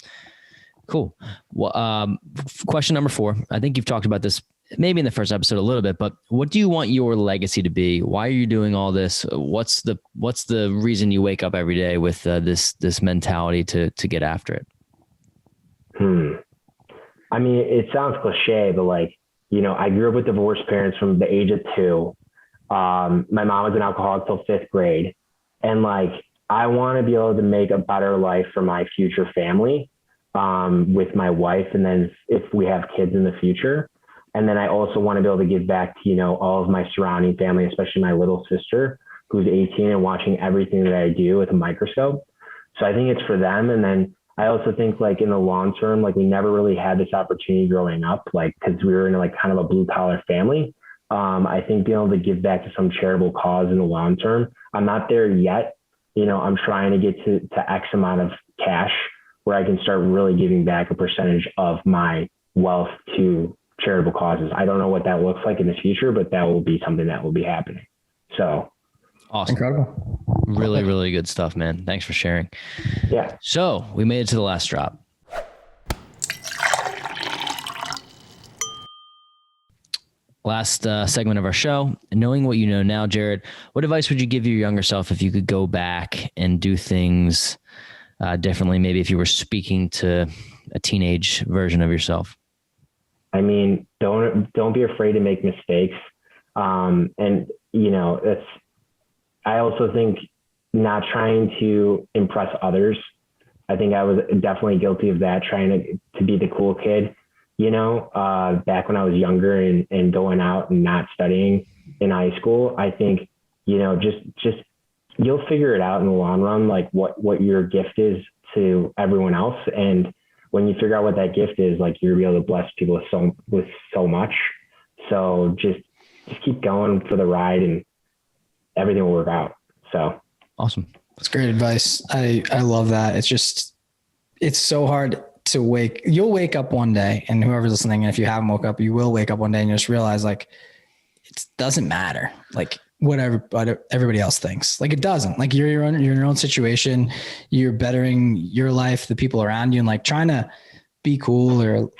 cool. Well, question number 4, I think you've talked about this maybe in the first episode a little bit, but what do you want your legacy to be? Why are you doing all this? What's the reason you wake up every day with this mentality to get after it? It sounds cliche, but I grew up with divorced parents from the age of 2. My mom was an alcoholic till 5th grade. And I want to be able to make a better life for my future family, with my wife. And then if we have kids in the future. And then I also want to be able to give back to, all of my surrounding family, especially my little sister who's 18 and watching everything that I do with a microscope. So I think it's for them. And then I also think in the long term, we never really had this opportunity growing up, because we were in kind of a blue collar family. I think being able to give back to some charitable cause in the long term, I'm not there yet. I'm trying to get to X amount of cash where I can start really giving back a percentage of my wealth to charitable causes. I don't know what that looks like in the future, but that will be something that will be happening. So awesome. Incredible. Really, really good stuff, man. Thanks for sharing. Yeah. So we made it to the last drop. Last segment of our show. Knowing what you know now, Jarret, what advice would you give your younger self if you could go back and do things differently? Maybe if you were speaking to a teenage version of yourself. Don't be afraid to make mistakes. I also think not trying to impress others. I think I was definitely guilty of that, trying to be the cool kid, back when I was younger and going out and not studying in high school. I think, just you'll figure it out in the long run, like what your gift is to everyone else. And when you figure out what that gift is, like you're gonna be able to bless people with so much. So just keep going for the ride and everything will work out. So awesome. That's great advice. I love that. It's so hard to you'll wake up one day, and whoever's listening, and if you haven't woke up, you will wake up one day and you just realize like, it doesn't matter. Like whatever, but everybody else thinks, like it doesn't. Like you're in your own situation, you're bettering your life, the people around you, and like trying to be cool or,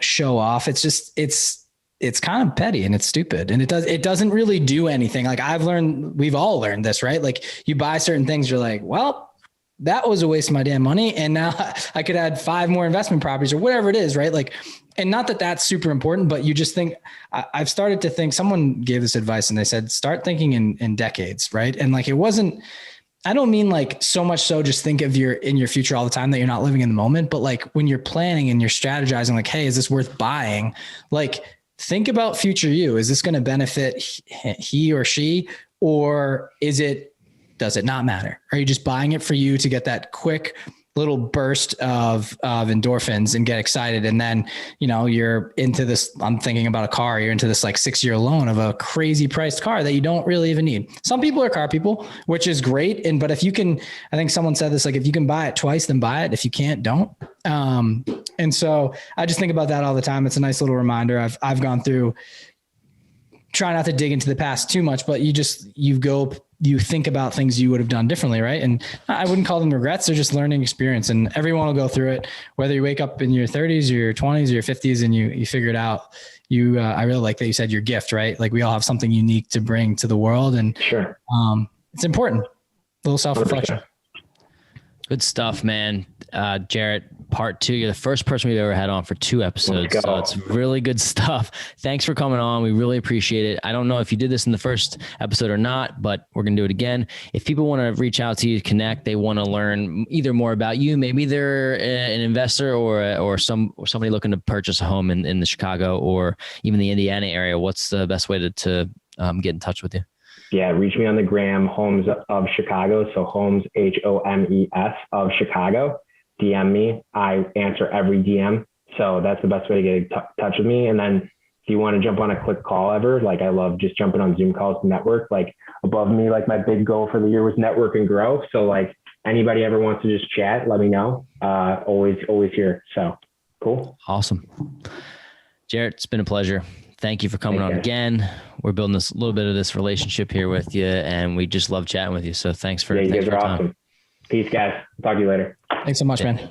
show off. It's kind of petty and it's stupid, and it doesn't really do anything. Like we've all learned this, right? Like you buy certain things, you're like, well, that was a waste of my damn money. And now I could add 5 more investment properties or whatever it is. Right. Like, and not that that's super important, but you just think, I've started to think, someone gave this advice and they said, start thinking in decades. Right. And like, I don't mean like so much so just think of in your future all the time that you're not living in the moment, but like when you're planning and you're strategizing, like, hey, is this worth buying? Like, think about future you. Is this going to benefit he or she, or does it not matter? Are you just buying it for you to get that quick little burst of endorphins and get excited? And then, you're into this, I'm thinking about a car, you're into this like 6-year loan of a crazy priced car that you don't really even need. Some people are car people, which is great. But if you can, I think someone said this, like, if you can buy it twice, then buy it. If you can't, don't. And so I just think about that all the time. It's a nice little reminder. I've gone through, try not to dig into the past too much, but you think about things you would have done differently. Right. And I wouldn't call them regrets. They're just learning experience, and everyone will go through it, whether you wake up in your 30s or your 20s or your 50s and you figure it out. I really like that you said your gift, right? Like we all have something unique to bring to the world, and sure. It's important. A little self-reflection. 100%. Good stuff, man. Jarret, part 2, you're the first person we've ever had on for 2 episodes. So it's really good stuff. Thanks for coming on. We really appreciate it. I don't know if you did this in the first episode or not, but we're going to do it again. If people want to reach out to you, connect, they want to learn either more about you, maybe they're an investor or somebody looking to purchase a home in the Chicago or even the Indiana area, what's the best way to get in touch with you? Yeah, reach me on the gram, Homes of Chicago. So Homes, HOMES of Chicago. DM me. I answer every DM. So that's the best way to get in touch with me. And then if you want to jump on a quick call ever, like I love just jumping on Zoom calls to network. Like above me, like my big goal for the year was network and grow. So like anybody ever wants to just chat, let me know. Always here. So cool. Awesome. Jarret, it's been a pleasure. Thank you for coming on again. We're building this little bit of this relationship here with you, and we just love chatting with you. So thanks for you guys your are time. awesome. Peace, guys. Talk to you later. Thanks so much, man.